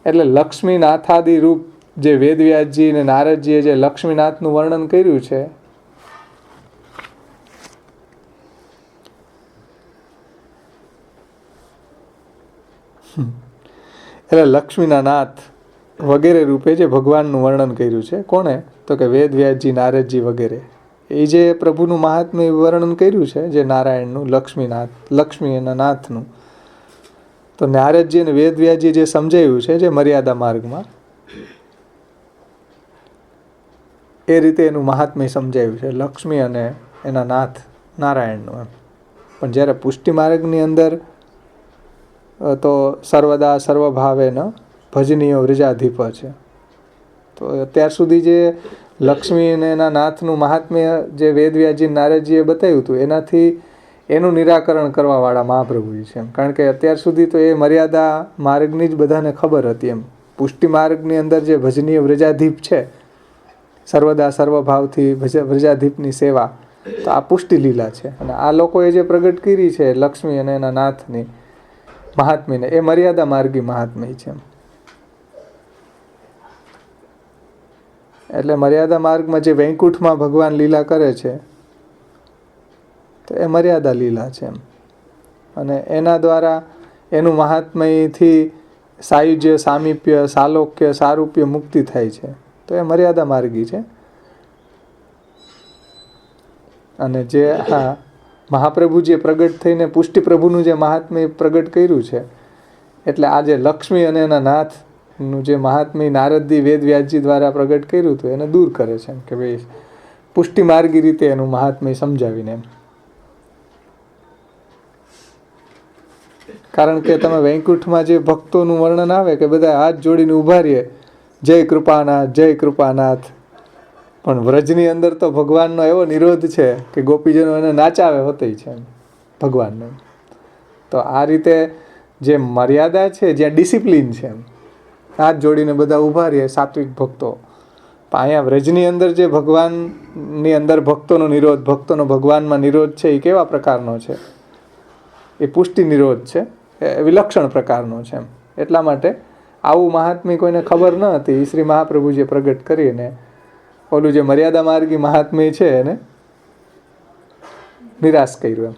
એટલે લક્ષ્મીનાથાદિ રૂપ જે વેદવ્યાસજી અને નારદજીએ જે લક્ષ્મીનાથનું વર્ણન કર્યું છે એટલે લક્ષ્મીના નાથ વગેરે રૂપે જે ભગવાનનું વર્ણન કર્યું છે. કોણે? તો કે વેદવ્યાસજી, નારદજી વગેરે. એ જે પ્રભુનું મહાત્મ્ય વર્ણન કર્યું છે જે નારાયણનું, લક્ષ્મીનાથ, લક્ષ્મી એના નાથનું, તો નારદજી અને વેદવ્યાસજી જે સમજાવ્યું છે જે મર્યાદા માર્ગમાં, એ રીતે એનું મહાત્મ્ય સમજાવ્યું છે લક્ષ્મી અને એના નાથ નારાયણનું એમ. પણ જ્યારે પુષ્ટિ માર્ગની અંદર તો સર્વદા સર્વભાવેન ભજનીય વ્રજાધિપ છે. તો અત્યાર સુધી જે લક્ષ્મી અને એના નાથનું મહાત્મ્ય જે વેદવ્યાસજી નારદજીએ બતાવ્યું હતું એનાથી એનું નિરાકરણ કરવાવાળા મહાપ્રભુજી છે એમ. કારણ કે અત્યાર સુધી તો એ મર્યાદા માર્ગની જ બધાને ખબર હતી એમ. પુષ્ટિ માર્ગની અંદર જે ભજનીય વ્રજાધિપ છે, સર્વદા સર્વભાવથી વ્રજાધિપની સેવા, તો આ પુષ્ટિ લીલા છે. અને આ લોકોએ જે પ્રગટ કરી છે લક્ષ્મી અને એના નાથની મહાત્મ્યને, એ મર્યાદા માર્ગી મહાત્મ્ય છે એમ. એટલે મર્યાદા માર્ગમાં જે વૈકુંઠમાં ભગવાન લીલા કરે છે તો એ મર્યાદા લીલા છે એમ. અને એના દ્વારા એનું મહાત્મયથી સાયુજ્ય, સામીપ્ય, સાલોક્ય, સારૂપ્ય, મુક્તિ થાય છે. તો એ મર્યાદા માર્ગી છે. અને જે મહાપ્રભુજીએ પ્રગટ થઈને પુષ્ટિ પ્રભુનું જે મહાત્મ્ય પ્રગટ કર્યું છે, એટલે આજે લક્ષ્મી અને એના નાથનું જે મહાત્મ્ય નારદજી વેદવ્યાસજી દ્વારા પ્રગટ કર્યું હતું એને દૂર કરે છે કે ભાઈ પુષ્ટિ માર્ગી રીતે એનું મહાત્મ્ય સમજાવીને એમ. કારણ કે તમે વૈકુંઠમાં જે ભક્તોનું વર્ણન આવે કે બધા હાથ જોડીને ઊભા રહીએ, જય કૃપાનાથ, જય કૃપાનાથ, પણ વ્રજની અંદર તો ભગવાનનો એવો નિરોધ છે કે ગોપીજનો એને નાચાવે હોતે છે એમ ભગવાનને. તો આ રીતે જે મર્યાદા છે, જ્યાં ડિસિપ્લિન છે એમ, હાથ જોડીને બધા ઊભા રહીએ સાત્વિક ભક્તો. પણ અહીંયા વ્રજની અંદર જે ભગવાનની અંદર ભક્તોનો નિરોધ, ભક્તોનો ભગવાનમાં નિરોધ છે, એ કેવા પ્રકારનો છે? એ પુષ્ટિ નિરોધ છે, એ વિલક્ષણ પ્રકારનો છે એમ. એટલા માટે આવું મહાત્મ્ય કોઈને ખબર ન હતી, શ્રી મહાપ્રભુજીએ પ્રગટ કરીને ઓલું જે મર્યાદા માર્ગી મહાત્મ્ય છે એને નિરાશ કર્યું એમ.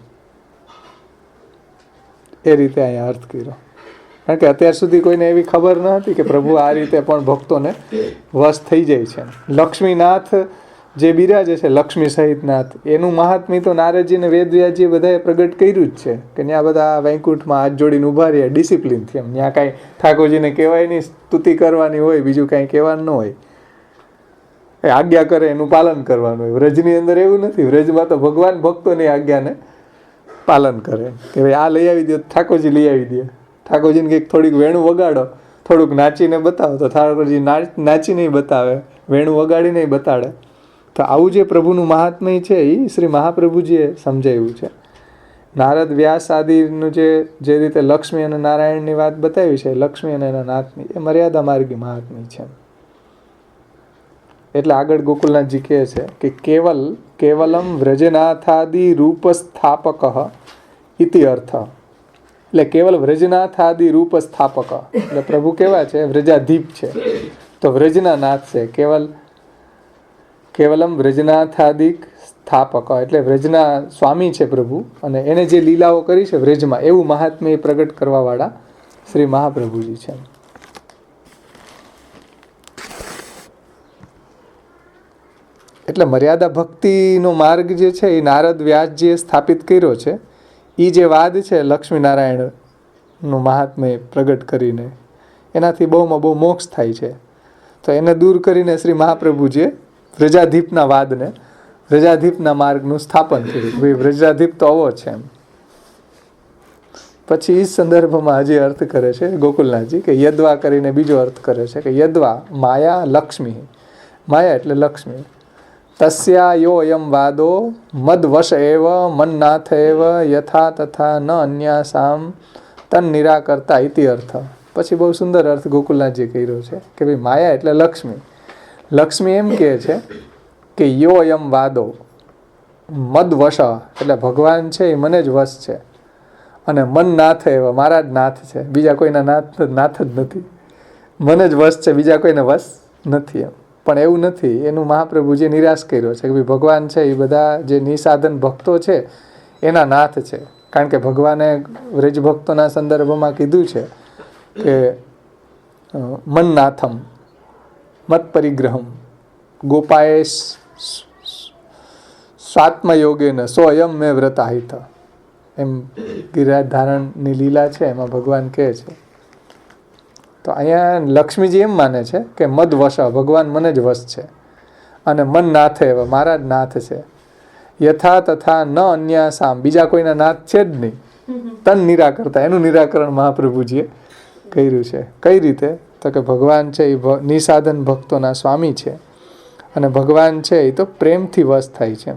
એ રીતે અહીંયા અર્થ કર્યો. કારણ કે અત્યાર સુધી કોઈને એવી ખબર ન હતી કે પ્રભુ આ રીતે પણ ભક્તોને વશ થઈ જાય છે. લક્ષ્મીનાથ જે બિરાજે છે, લક્ષ્મી સહિત નાથ, એનું મહાત્મ્ય તો નારદજી ને વેદવ્યાસજીએ બધાએ પ્રગટ કર્યું જ છે કે ત્યાં બધા વૈકુંઠમાં હાથ જોડીને ઊભા રહ્યા ડિસિપ્લિનથી એમ. ત્યાં કાંઈ ઠાકોરજીને કહેવાય નહીં, સ્તુતિ કરવાની હોય, બીજું કાંઈ કહેવાનું ન હોય. આજ્ઞા કરે એનું પાલન કરવાનું હોય. વ્રજની અંદર એવું નથી. વ્રજમાં તો ભગવાન ભક્તોની આજ્ઞાને પાલન કરે કે ભાઈ આ લઈ આવી દો, ઠાકોરજી લઈ આવી દે. ઠાકોરજીને કંઈક થોડીક વેણું વગાડો, થોડુંક નાચીને બતાવો તો ઠાકોરજી નાચીને બતાવે, વેણું વગાડીને બતાડે. તો આવું જે પ્રભુનું મહાત્મ્ય છે એ શ્રી મહાપ્રભુજીએ સમજાવ્યું છે. નારદ વ્યાસ આદિનું જે રીતે લક્ષ્મી અને નારાયણની વાત બતાવી છે, લક્ષ્મી અને એના નાથની, એ મર્યાદા માર્ગી મહાત્મ્ય છે. એટલે આગળ ગોકુલનાથજી કહે છે કે કેવલમ વ્રજનાથાદિ રૂપ સ્થાપક ઇતિ અર્થ. એટલે કેવલ વ્રજનાથાદિ રૂપ સ્થાપક એટલે પ્રભુ કેવા છે? વ્રજાધીપ છે. તો વ્રજના નાથ છે. કેવલમ વ્રજનાથાદિક સ્થાપક એટલે વ્રજના સ્વામી છે પ્રભુ, અને એને જે લીલાઓ કરી છે વ્રજમાં, એવું મહાત્મ્ય પ્રગટ કરવા વાળા શ્રી મહાપ્રભુજી છે. એટલે મર્યાદા ભક્તિનો માર્ગ જે છે એ નારદ વ્યાસજીએ સ્થાપિત કર્યો છે. એ જે વાદ છે લક્ષ્મીનારાયણનું મહાત્મ્ય પ્રગટ કરીને, એનાથી બહુમાં બહુ મોક્ષ થાય છે. તો એને દૂર કરીને શ્રી મહાપ્રભુજીએ વ્રજાધીપના વાદને, વ્રજાધીપના માર્ગનું સ્થાપન કર્યું. ભાઈ વ્રજાધીપ તો આવો છે એમ. પછી એ સંદર્ભમાં હજી અર્થ કરે છે ગોકુલનાથજી કે યદ્વા કરીને બીજો અર્થ કરે છે કે યદ્વા માયા લક્ષ્મી, માયા એટલે લક્ષ્મી, તસ્યા યો અયમ વાદો મદવશ એવ મન્નાથ એવ યથા તથા ન અન્યાસામ તન નિરાકર્તા ઇતિ અર્થ. પછી બહુ સુંદર અર્થ ગોકુલનાથજી કર્યો છે કે ભાઈ માયા એટલે લક્ષ્મી. લક્ષ્મી એમ કહે છે કે યો અયમ વાદો મદવશ એટલે ભગવાન છે એ મને જ વશ છે, અને મન નાથ એવા મારા જ નાથ છે, બીજા કોઈના નાથ જ નથી. મને જ વશ છે, બીજા કોઈને વશ નથી એમ. પણ એવું નથી. એનું મહાપ્રભુજીએ નિરાશ કર્યો છે કે ભાઈ ભગવાન છે એ બધા જે નિસાધન ભક્તો છે એના નાથ છે. કારણ કે ભગવાને વ્રજ ભક્તોના સંદર્ભમાં કીધું છે કે મન્નાથમ મત પરિગ્રહમ ગોપાએ સ્વાત્મયોગેન સ્વયં મેં વ્રતાહિત. એમ ગિરિરાજ ધારણની લીલા છે એમાં ભગવાન કહે છે. તો અહીંયા લક્ષ્મીજી એમ માને છે કે મદ વશ, ભગવાન મને જ વશ છે, અને મન નાથ એવા મારા જ નાથ છે. યથા તથા ન અન્યાસામ બીજા કોઈના નાથ છે જ નહીં. તન નિરાકરતા એનું નિરાકરણ મહાપ્રભુજીએ કર્યું છે. કઈ રીતે? તો કે ભગવાન છે એ નિસાધન ભક્તોના સ્વામી છે, અને ભગવાન છે એ તો પ્રેમથી વશ થાય છે.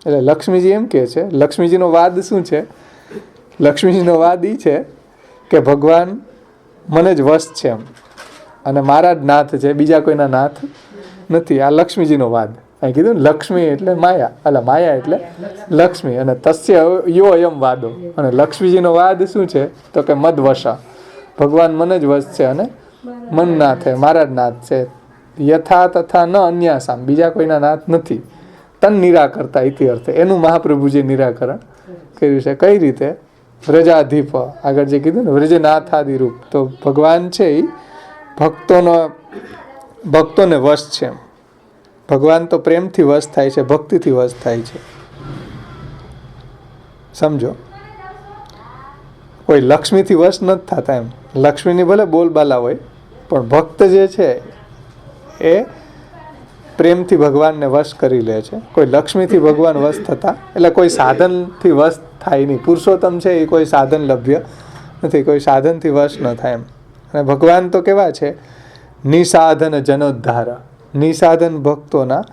એટલે લક્ષ્મીજી એમ કહે છે, લક્ષ્મીજીનો વાદ શું છે? લક્ષ્મીજીનો વાદ એ છે કે ભગવાન મને જ વશ છે એમ, અને મારા જ નાથ છે, બીજા કોઈના નાથ નથી. આ લક્ષ્મીજીનો વાદ. અહીં કીધું ને લક્ષ્મી એટલે માયા, એટલે માયા એટલે લક્ષ્મી, અને તસ્ય યો અયમ વાદો. અને લક્ષ્મીજીનો વાદ શું છે? તો કે મદ વશા, ભગવાન મને જ વશ છે અને મન નાથ છે, મારા જ નાથ છે. યથા તથા ન અન્યાસામ, બીજા કોઈના નાથ નથી. તન નિરાકરતા ઇતિ અર્થે, એનું મહાપ્રભુજી નિરાકરણ કર્યું છે. કઈ રીતે? વ્રજાધિપ, આગળ જે કીધું ને વ્રજનાથાદિ રૂપ. તો ભગવાન છે એ ભક્તોને વશ છે. ભગવાન તો પ્રેમથી વશ થાય છે, ભક્તિથી વશ થાય છે. સમજો, કોઈ લક્ષ્મીથી વશ નથી થતા. એમ લક્ષ્મીની ભલે બોલબાલા હોય, પણ ભક્ત જે છે એ પ્રેમથી ભગવાનને વશ કરી લે છે. કોઈ લક્ષ્મીથી ભગવાન વશ થતા, એટલે કોઈ સાધનથી વશ થાય નહીં. પુરુષોત્તમ છે એ કોઈ સાધન લભ્ય નથી, કોઈ સાધનથી વશ ન થાય. એમ અને ભગવાન તો કેવા છે? નિસાધન જનોદ્ધાર, નિસાધન ભક્તોના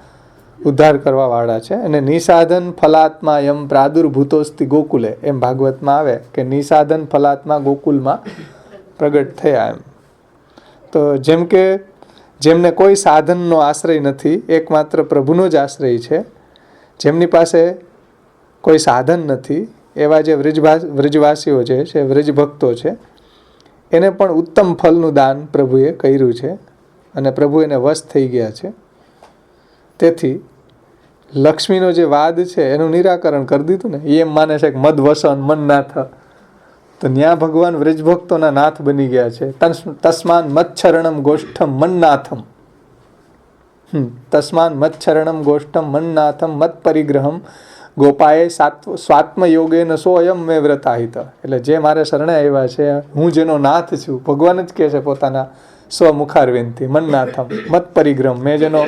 ઉદ્ધાર કરવા વાળા છે. અને નિસાધન ફલાત્મા યમ પ્રાદુર્ભૂતોસ્તિ ગોકુલે, એમ ભાગવતમાં આવે કે નિસાધન ફલાત્મા ગોકુલમાં પ્રગટ થયા. એમ તો જેમ કે જેમને કોઈ સાધનનો આશ્રય નથી, એકમાત્ર પ્રભુનો જ આશ્રય છે, જેમની પાસે કોઈ સાધન નથી, એવા જે વ્રજવાસીઓ છે, વ્રજ ભક્તો છે, એને પણ ઉત્તમ ફલનું દાન પ્રભુએ કર્યું છે અને પ્રભુ એને વશ થઈ ગયા છે. તેથી લક્ષ્મીનો જે વાદ છે એનું નિરાકરણ કરી દીધું ને. એમ માને છે કે મદ વસન મન નાથ, તો ન્યા ભગવાન વ્રજભક્તોના નાથ બની ગયા છે. તસ્માન મચ્છરણમ ગોષ્ઠમ મન્નાથમ, તસ્માન મચ્છરણમ ગોષ્ઠમ મન્નાથમ મત પરિગ્રહમ ગોપાએ સ્વાત્મ યોગેન સોયમ મેં વ્રતાહિત. એટલે જે મારે શરણે આવ્યા છે, હું જેનો નાથ છું, ભગવાન જ કહે છે પોતાના સ્વમુખારવિંદથી, મન્નાથમ મત પરિગ્રહ, મેં જેનો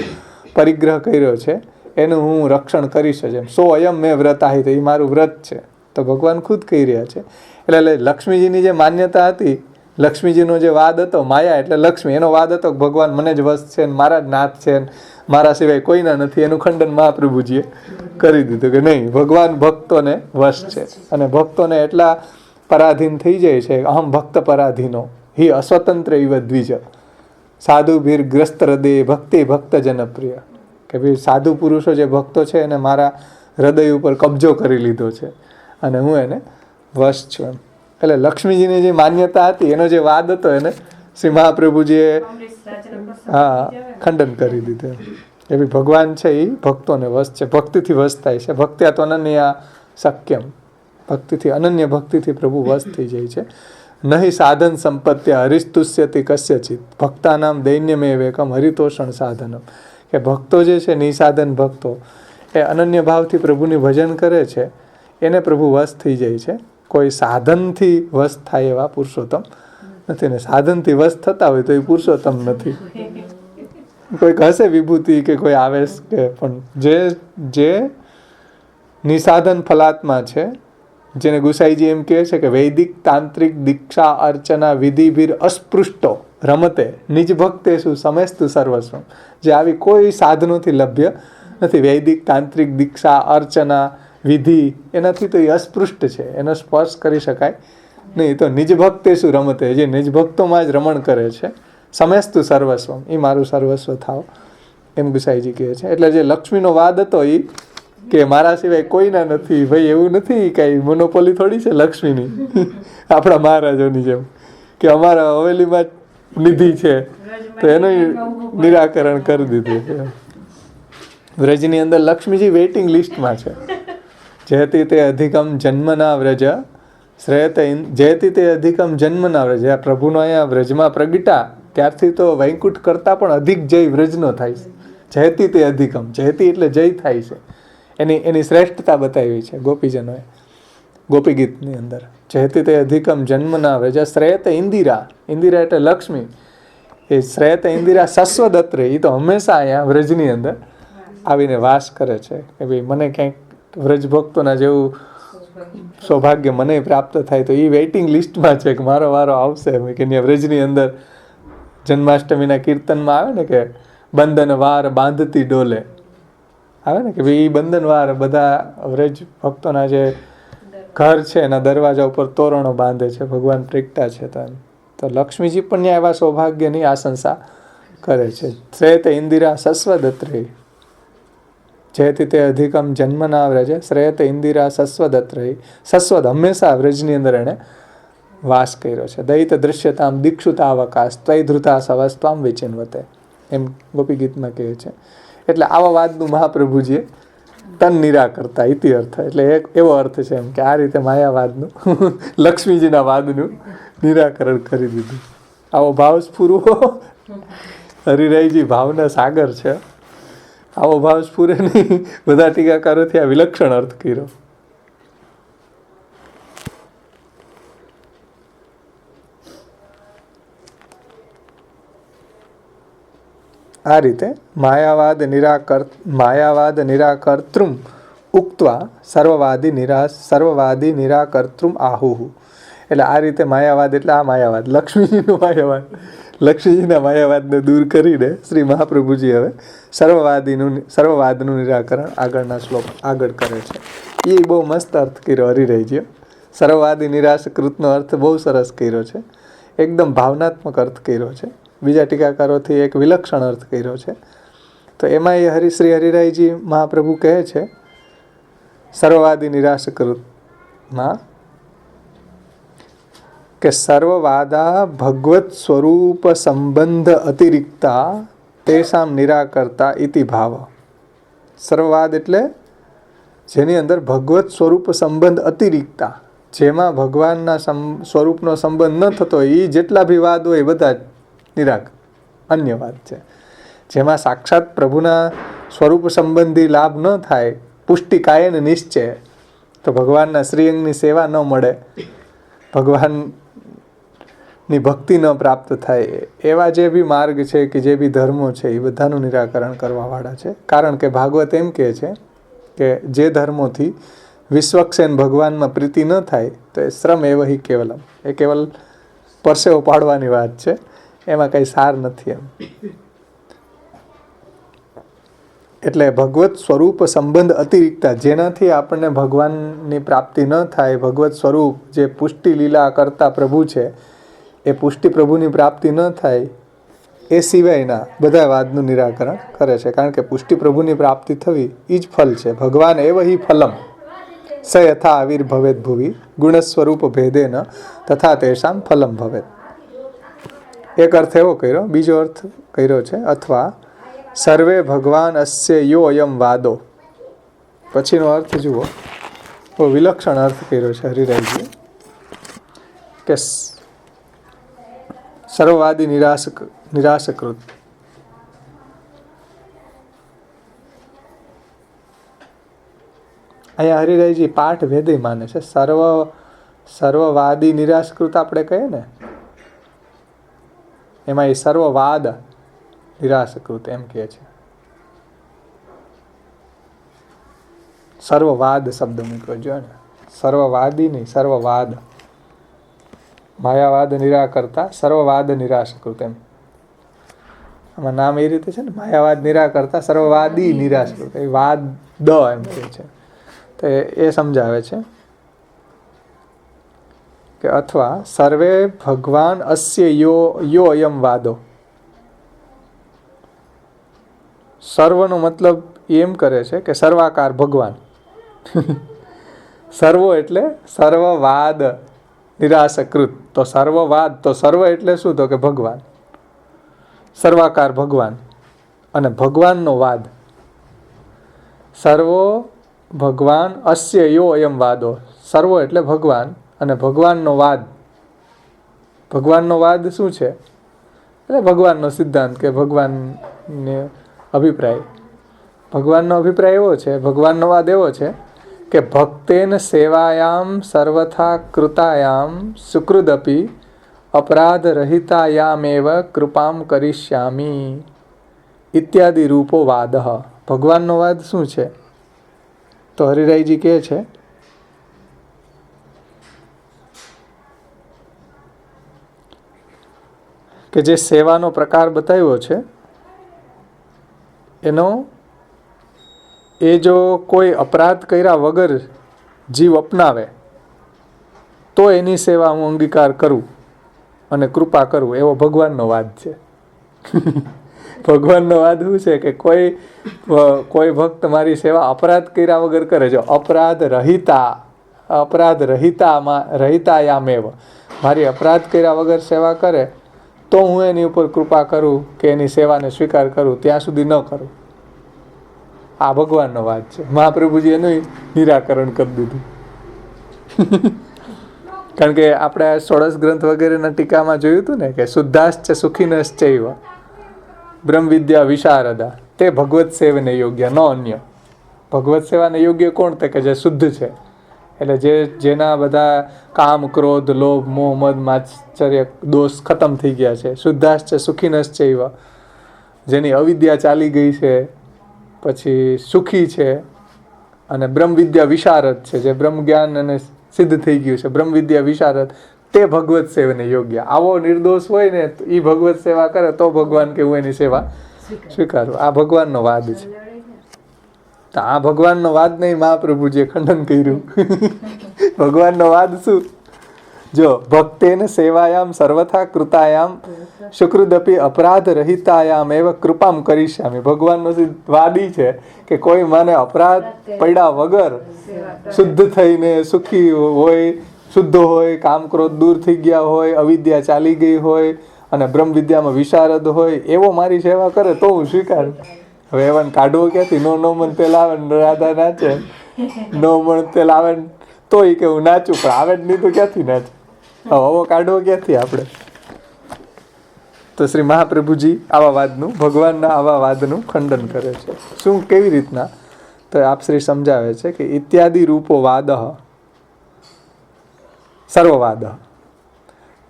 પરિગ્રહ કર્યો છે એનું હું રક્ષણ કરીશ જ. એમ સોયમ મેં વ્રતાહિત, એ મારું વ્રત છે. તો ભગવાન ખુદ કહી રહ્યા છે. એટલે લક્ષ્મીજીની જે માન્યતા હતી, લક્ષ્મીજીનો જે વાદ હતો, માયા એટલે લક્ષ્મી, એનો વાદ હતો કે ભગવાન મને જ વશ છે, મારા જ નાથ છે, મારા સિવાય કોઈના નથી. એનું ખંડન મહાપ્રભુજીએ કરી દીધું કે નહીં, ભગવાન ભક્તોને વશ છે. અને ભક્તોને એટલા પરાધીન થઈ જાય છે, અહમ ભક્ત પરાધીનો હિ અસ્વતંત્ર ઇવ દ્વિજ સાધુ ભીર ગ્રસ્ત હૃદય ભક્તિ ભક્ત જનપ્રિય. કે ભાઈ સાધુ પુરુષો જે ભક્તો છે એને મારા હૃદય ઉપર કબજો કરી લીધો છે અને હું એને વશ છું. એમ એટલે લક્ષ્મીજીની જે માન્યતા હતી, એનો જે વાદ હતો, એને શ્રી મહાપ્રભુજીએ ખંડન કરી દીધું. એ બી ભગવાન છે એ ભક્તોને વશ છે, ભક્તિથી વશ થાય છે. ભક્ત્યા તો અનન્ય શક્યમ, ભક્તિથી અનન્ય ભક્તિથી પ્રભુ વશ થઈ જાય છે. નહીં સાધન સંપત્તિ હરિસ્તુષ્યતિ કસ્યચિત ભક્તાનામ દૈન્યમેવ એકમ હરિતોષણ સાધનમ. કે ભક્તો જે છે, નિસાધન ભક્તો, એ અનન્ય ભાવથી પ્રભુની ભજન કરે છે, એને પ્રભુ વશ થઈ જાય છે. કોઈ સાધનથી વશ થાય એવા પુરુષોત્તમ નથી. ને સાધનથી વશ થતા હોય તો એ પુરુષોત્તમ નથી. કોઈક હશે વિભૂતિ કે કોઈ આવેશ કે, પણ જે નિસાધન ફલાત્મા છે, જેને ગુસાઈજી એમ કહે છે કે વૈદિક તાંત્રિક દીક્ષા અર્ચના વિધિભીર અસ્પૃષ્ટો રમતે નિજ ભક્તેષુ સમેસ્તુ સર્વસ્વમ. જે આવી કોઈ સાધનોથી લભ્ય નથી, વૈદિક તાંત્રિક દીક્ષા અર્ચના વિધિ, એનાથી તો એ અસ્પૃષ્ટ છે, એનો સ્પર્શ કરી શકાય નહીં. તો નિજ ભક્તેષુ રમતે, જે નિજ ભક્તોમાં જ રમણ કરે છે, સમેસ્તુ સર્વસ્વમ, એ મારું સર્વસ્વ થાવ, એમ ગુસાઈજી કહે છે. એટલે જે લક્ષ્મીનો વાદ હતો એ કે મારા સિવાય કોઈના નથી, ભાઈ એવું નથી, કઈ મોનોપોલી થોડી છે લક્ષ્મીની, આપણા મહારાજોની જેમ કે અમારા હવેલીમાં નિધિ છે, તો એનું નિરાકરણ કરી દીધું. વ્રજની અંદર લક્ષ્મીજી વેઇટિંગ લિસ્ટમાં છે. જયતિ તે અધિકમ જન્મના વ્રજ શ્રેયત, જયતિ તે અધિકમ જન્મના વ્રજ. આ પ્રભુનો અહીંયા વ્રજમાં પ્રગટા ત્યારથી તો વૈકુંઠ કરતાં પણ અધિક જય વ્રજનો થાય છે. જયતિ તે અધિકમ, જયતિ એટલે જય થાય છે, એની શ્રેષ્ઠતા બતાવી છે ગોપીજનોએ ગોપી ગીતની અંદર. જયતિ તે અધિકમ જન્મના વ્રજ શ્રેયત ઇન્દિરા, ઇન્દિરા એટલે લક્ષ્મી, એ શ્રેયત ઇન્દિરા સસ્વદત્રે, એ તો હંમેશા અહીંયા વ્રજની અંદર આવીને વાસ કરે છે કે ભાઈ મને ક્યાંક વ્રજ ભક્તોના જેવું સૌભાગ્ય મને પ્રાપ્ત થાય. તો એ વેઇટિંગ લિસ્ટમાં છે કે મારો વારો આવશે. કે ત્યાં વ્રજની અંદર જન્માષ્ટમીના કીર્તનમાં આવે ને કે બંધન વાર બાંધતી ડોલે, આવે ને કે ભાઈ એ બંધન વાર બધા વ્રજ ભક્તોના જે ઘર છે એના દરવાજા ઉપર તોરણો બાંધે છે, ભગવાન પ્રગટા છે. તો લક્ષ્મીજી પણ ત્યાં એવા સૌભાગ્યની આશંસા કરે છે. શ્રેયત ઇન્દિરા સસ્વદત્રે, જયતિ તે અધિકમ જન્મના વ્રજ શ્રેયત ઇન્દિરા સસ્વદત્રે. સસ્વદ હંમેશા વ્રજની અંદર એણે વાસ કર્યો છે. દૈત દૃશ્યતામ દીક્ષુતાવકાશ ત્વય ધૃતા સવસ્ત્વામ વિચિન્વતે. એમ ગોપી ગીતમાં કહે છે. એટલે આવા વાદનું મહાપ્રભુજીએ તન નિરાકરતા ઇતિ અર્થ, એટલે એક એવો અર્થ છે એમ કે આ રીતે માયાવાદનું લક્ષ્મીજીના વાદનું નિરાકરણ કરી દીધું. આવો ભાવ સ્ફુરવો. હરિરાયજી ભાવના સાગર છે. આવો ભાવ સ્ફુરે નહીં. બધા ટીકાકારોથી આ વિલક્ષણ અર્થ કર્યો. આ રીતે માયાવાદ નિરાકર્તૃમ ઉક્ત્વા સર્વવાદી નિરાકર્તૃમ આહુહુ. એટલે આ રીતે માયાવાદ એટલે આ માયાવાદ લક્ષ્મીજીનો માયાવાદ, લક્ષ્મીજીના માયાવાદને દૂર કરીને શ્રી મહાપ્રભુજી હવે સર્વવાદનું નિરાકરણ આગળના શ્લોક આગળ કરે છે. એ બહુ મસ્ત અર્થ કર્યો હરિરાયજીએ. સર્વવાદી નિરાશકૃતનો અર્થ બહુ સરસ કર્યો છે. એકદમ ભાવનાત્મક અર્થ કર્યો છે. બીજા ટીકાકારોથી એક વિલક્ષણ અર્થ કર્યો છે. તો એમાં એ શ્રી હરિરાયજી મહાપ્રભુ કહે છે સર્વવાદી નિરાશકૃતમાં કે સર્વવાદા ભગવત સ્વરૂપ સંબંધ અતિરિક્તા તેષામ નિરાકર્તા ઇતિ ભાવ. સર્વવાદ એટલે જેની અંદર ભગવત સ્વરૂપ સંબંધ અતિરિક્તા, જેમાં ભગવાનના સ્વરૂપનો સંબંધ ન થતો એ જેટલા બી વાદ હોય બધા જ અન્ય વાત છે. જેમાં સાક્ષાત પ્રભુના સ્વરૂપ સંબંધી લાભ ન થાય, પુષ્ટિ કાયન નિશ્ચય, તો ભગવાનના શ્રીઅંગની સેવા ન મળે, ભગવાનની ભક્તિ ન પ્રાપ્ત થાય, એવા જે બી માર્ગ છે કે જે બી ધર્મો છે એ બધાનું નિરાકરણ કરવાવાળા છે. કારણ કે ભાગવત એમ કહે છે કે જે ધર્મોથી વિશ્વક્ષેન ભગવાનમાં પ્રીતિ ન થાય તો એ શ્રમ એવહી કેવલમ, એ કેવલ પરસેવો પાડવાની વાત છે, એમાં કંઈ સાર નથી એમ. એટલે ભગવત સ્વરૂપ સંબંધ અતિરિક્તા, જેનાથી આપણને ભગવાનની પ્રાપ્તિ ન થાય, ભગવત સ્વરૂપ જે પુષ્ટિ લીલા કરતા પ્રભુ છે એ પુષ્ટિ પ્રભુની પ્રાપ્તિ ન થાય, એ સિવાયના બધા વાદનું નિરાકરણ કરે છે. કારણ કે પુષ્ટિ પ્રભુની પ્રાપ્તિ થવી એ જ ફલ છે. ભગવાન એવ હિ ફલમ સ યથા આવિર્ભવેત ભુવિ ગુણ સ્વરૂપ ભેદેન તથા તેષામ ફલમ ભવેત. એક અર્થ એવો કર્યો. બીજો અર્થ કર્યો છે અથવા સર્વે ભગવાન અસ્ય યો અયમ વાદો. પછીનો અર્થ જુઓ, બહુ વિલક્ષણ અર્થ કર્યો છે હરિરાયજીએ કે સર્વવાદી નિરાશકૃત. અહીંયા હરિરાયજી પાઠ ભેદે માને છે. સર્વવાદી નિરાશકૃત આપણે કહીએ ને, એમાં એ સર્વવાદ નિરાશકૃત એમ કહે છે. સર્વવાદ શબ્દ મૂક્યો જો ને, સર્વવાદી નહીં, સર્વવાદ. માયાવાદ નિરાકર્તા, સર્વવાદ નિરાશકૃત એમ. આમાં નામ એ રીતે છે ને, માયાવાદ નિરાકર્તા, સર્વવાદી નિરાશકૃત, એ વાદ એમ કહે છે. તો એ સમજાવે છે કે અથવા સર્વે ભગવાન અસ્ય યો અયમ વાદો. સર્વનો મતલબ એમ કરે છે કે સર્વાકાર ભગવાન. સર્વો એટલે સર્વવાદ નિરાશકૃત. તો સર્વવાદ, તો સર્વ એટલે શું? તો કે ભગવાન, સર્વાકાર ભગવાન અને ભગવાનનો વાદ. સર્વો ભગવાન અસ્ય યો અયમ વાદો. સર્વ એટલે ભગવાન અને ભગવાનનો વાદ. ભગવાનનો વાદ શું છે? એટલે ભગવાનનો સિદ્ધાંત કે ભગવાનને અભિપ્રાય. ભગવાનનો અભિપ્રાય એવો છે, ભગવાનનો વાદ એવો છે કે ભક્તેન સેવાયામ સર્વથા કૃતાયામ સુકૃદપી અપરાધ રહિતાયામેવ કૃપામ કરિષ્યામી ઇત્યાદિ રૂપો વાદ. ભગવાનનો વાદ શું છે? તો હરિરાયજી કહે છે કે જે સેવાનો પ્રકાર બતાવ્યો છે એનો એ જો કોઈ અપરાધ કર્યા વગર જીવ અપનાવે તો એની સેવા હું અંગીકાર કરું અને કૃપા કરું, એવો ભગવાનનો વાદ છે. ભગવાનનો વાદ શું છે કે કોઈ ભક્ત મારી સેવા અપરાધ કર્યા વગર કરે, જો અપરાધ રહિતાયામેવ, મારી અપરાધ કર્યા વગર સેવા કરે તો હું એની ઉપર કૃપા કરું કે એની સેવાને સ્વીકાર કરું, ત્યાં સુધી ન કરું. આ ભગવાનનો વાદ છે. મહાપ્રભુજી એનું નિરાકરણ કરી દીધું. કારણ કે આપણે ષોડશ ગ્રંથ વગેરેના ટીકામાં જોયું હતું ને કે શુદ્ધાશ્ચ સુખીનશ્ચૈવ બ્રહ્મ વિદ્યા વિશારદા તે ભગવત સેવને યોગ્ય ન અન્ય. ભગવત સેવાને યોગ્ય કોણ? તે કે જે શુદ્ધ છે, એટલે જેના બધા કામ, ક્રોધ, લોભ, મોહ, મદ, માત્સર્ય દોષ ખતમ થઈ ગયા છે. શુદ્ધાશ્ચ સુખીનશ્ચૈવ જેની અવિદ્યા ચાલી ગઈ છે, પછી સુખી છે, અને બ્રહ્મ વિદ્યા વિશારદ છે, જે બ્રહ્મ જ્ઞાન અને સિદ્ધ થઈ ગયું છે, બ્રહ્મ વિદ્યા વિશારદ તે ભગવત સેવને યોગ્ય. આવો નિર્દોષ હોય ને એ ભગવત સેવા કરે તો ભગવાન કે હું એની સેવા સ્વીકારું. આ ભગવાનનો વાદ છે. તો આ ભગવાનનો વાદ નહીં, મહાપ્રભુજીએ ખંડન કર્યું. ભગવાનનો વાદ શું? જો ભક્તેન સેવાયામ સર્વથા કૃતાયામ સુકૃદપી અપરાધ રહિતાયામ એવ કૃપામ કરીશ્યામી. ભગવાનનો વાદી છે કે કોઈ મને અપરાધ પડ્યા વગર શુદ્ધ થઈને સુખી હોય, શુદ્ધ હોય, કામ ક્રોધ દૂર થઈ ગયા હોય, અવિદ્યા ચાલી ગઈ હોય અને બ્રહ્મ વિદ્યામાં વિશારદ હોય, એવો મારી સેવા કરે તો હું સ્વીકારું. હવે એવાને કાઢવો ક્યાંથી? નો મન તેલ આવે ને રાધા નાચે, નો મન તેલ આવે ને તોય કે હું નાચું, પણ આવે જ નહીં તો ક્યાંથી નાચે? હવે કાઢવો ક્યાંથી આપણે? તો શ્રી મહાપ્રભુજી આવા વાદનું, ભગવાનના આવા વાદનું ખંડન કરે છે. શું, કેવી રીતના? તો આપ શ્રી સમજાવે છે કે ઇત્યાદિ રૂપો વાદ સર્વવાદ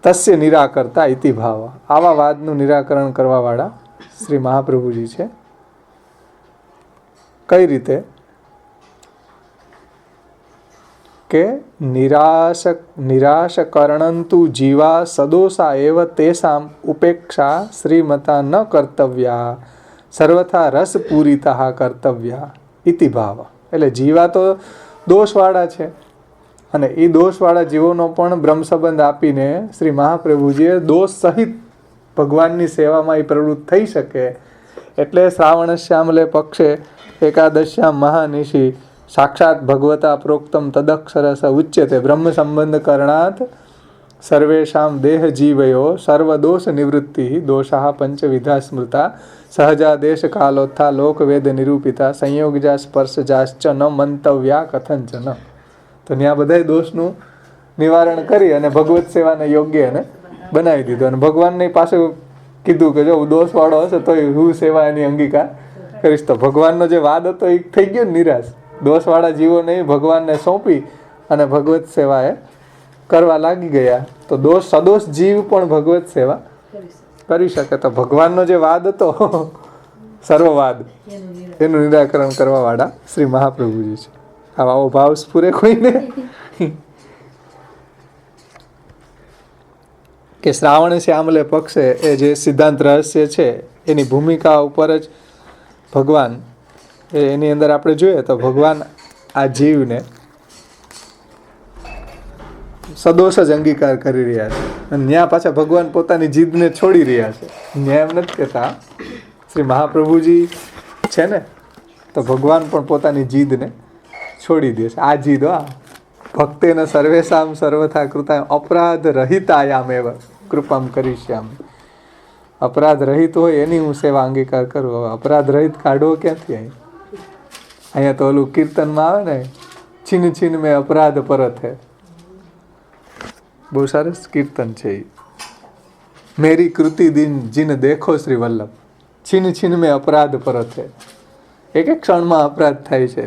તસ્ય નિરાકર્તા ઇતિ ભાવ. આવા વાદનું નિરાકરણ કરવા વાળા શ્રી મહાપ્રભુજી છે. કઈ રીતે? કે નિરાશકરણંતુ જીવા સદોષા એવ તેસામ ઉપેક્ષા શ્રીમતા ન કર્તવ્યા સર્વથા રસપૂરિતા કર્તવ્યા ઇતિ ભાવ. એટલે જીવા તો દોષવાળા છે અને એ દોષવાળા જીવોનો પણ બ્રહ્મ સંબંધ આપીને શ્રી મહાપ્રભુજીએ દોષ સહિત ભગવાનની સેવામાં એ પ્રવૃત્ત થઈ શકે. એટલે શ્રાવણ શ્યામલે પક્ષે એકાદશ્યામ મહાનિશી સાક્ષાત ભગવતા પ્રોક્તમ તદક્ષરસ ઉચ્યતે બ્રહ્મ સંબંધ કરણાત સર્વેષામ દેહ જીવયો સર્વદોષ નિવૃત્તિ દોષા પંચવિધા સ્મૃતા સહજા દેશ કાલોત્થા લોકવેદ નિરૂપિતા સંયોગજા સ્પર્શજાશ્ચ ન મંતવ્યા કથંચન. તો ત્યાં બધા દોષનું નિવારણ કરી અને ભગવત સેવાને યોગ્ય એને બનાવી દીધું. અને ભગવાનની પાસે કીધું કે જો દોષવાળો હશે તો હું સેવા એની અંગીકાર કરીશ. તો ભગવાનનો જે વાદ હતો એ થઈ ગયો નિરાશ. દોષવાળા જીવોને ભગવાનને સોંપી અને ભગવત સેવાએ કરવા લાગી ગયા. તો સદોષ જીવ પણ ભગવત સેવા કરી શકે. તો ભગવાનનો જે વાદ હતો સર્વવાદ, એનું નિરાકરણ કરવા વાળા શ્રી મહાપ્રભુજી છે. આવો ભાવ સ્ફુરે કોઈને કે શ્રાવણ શ્યામલે પક્ષે એ જે સિદ્ધાંત રહસ્ય છે એની ભૂમિકા ઉપર જ ભગવાન એની અંદર આપણે જોઈએ તો ભગવાન આ જીવને સદોષ જ અંગીકાર કરી રહ્યા છે. અને ત્યાં પાછા ભગવાન પોતાની જીદને છોડી રહ્યા છે. ત્યાં એમ નથી કહેતા શ્રી મહાપ્રભુજી છે ને તો ભગવાન પણ પોતાની જીદને છોડી દે છે. આ જીદ ભક્તેન સર્વેશામ સર્વથા કૃતા અપરાધ રહિતાયામ એવ કૃપામ કરીશ્યામ. અપરાધ રહિત હોય એની હું સેવા અંગીકાર કરું. હવે અપરાધ રહિત કાઢવો ક્યાંથી? અહીંયા તો ઓલું કીર્તનમાં આવે ને, છીન છીન મેં અપરાધ પરત હે. બહુ સરસ કીર્તન છે એ. મેરી કૃતિ દિન જીન દેખો શ્રી વલ્લભ, છીન છીન મેં અપરાધ પરત હે. એક એક ક્ષણમાં અપરાધ થાય છે.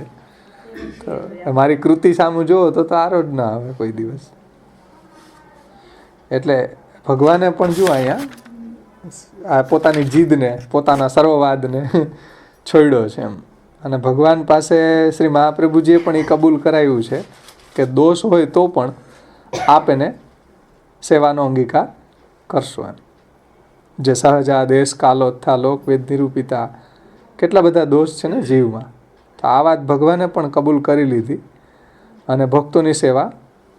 તો મારી કૃતિ સામું જુઓ તો આરો જ ના આવે કોઈ દિવસ. એટલે ભગવાને પણ જુઓ અહીંયા પોતાની જીદને, પોતાના સર્વવાદને છોડ્યો છે એમ. અને ભગવાન પાસે શ્રી મહાપ્રભુજીએ પણ એ કબૂલ કરાવ્યું છે કે દોષ હોય તો પણ આપ એને સેવાનો અંગીકાર કરશો એમ. જે સહજા દેશ કાલોત્થા લોકવેદ નિરૂપિતા, કેટલા બધા દોષ છે ને જીવમાં. તો આ વાત ભગવાને પણ કબૂલ કરી લીધી અને ભક્તોની સેવા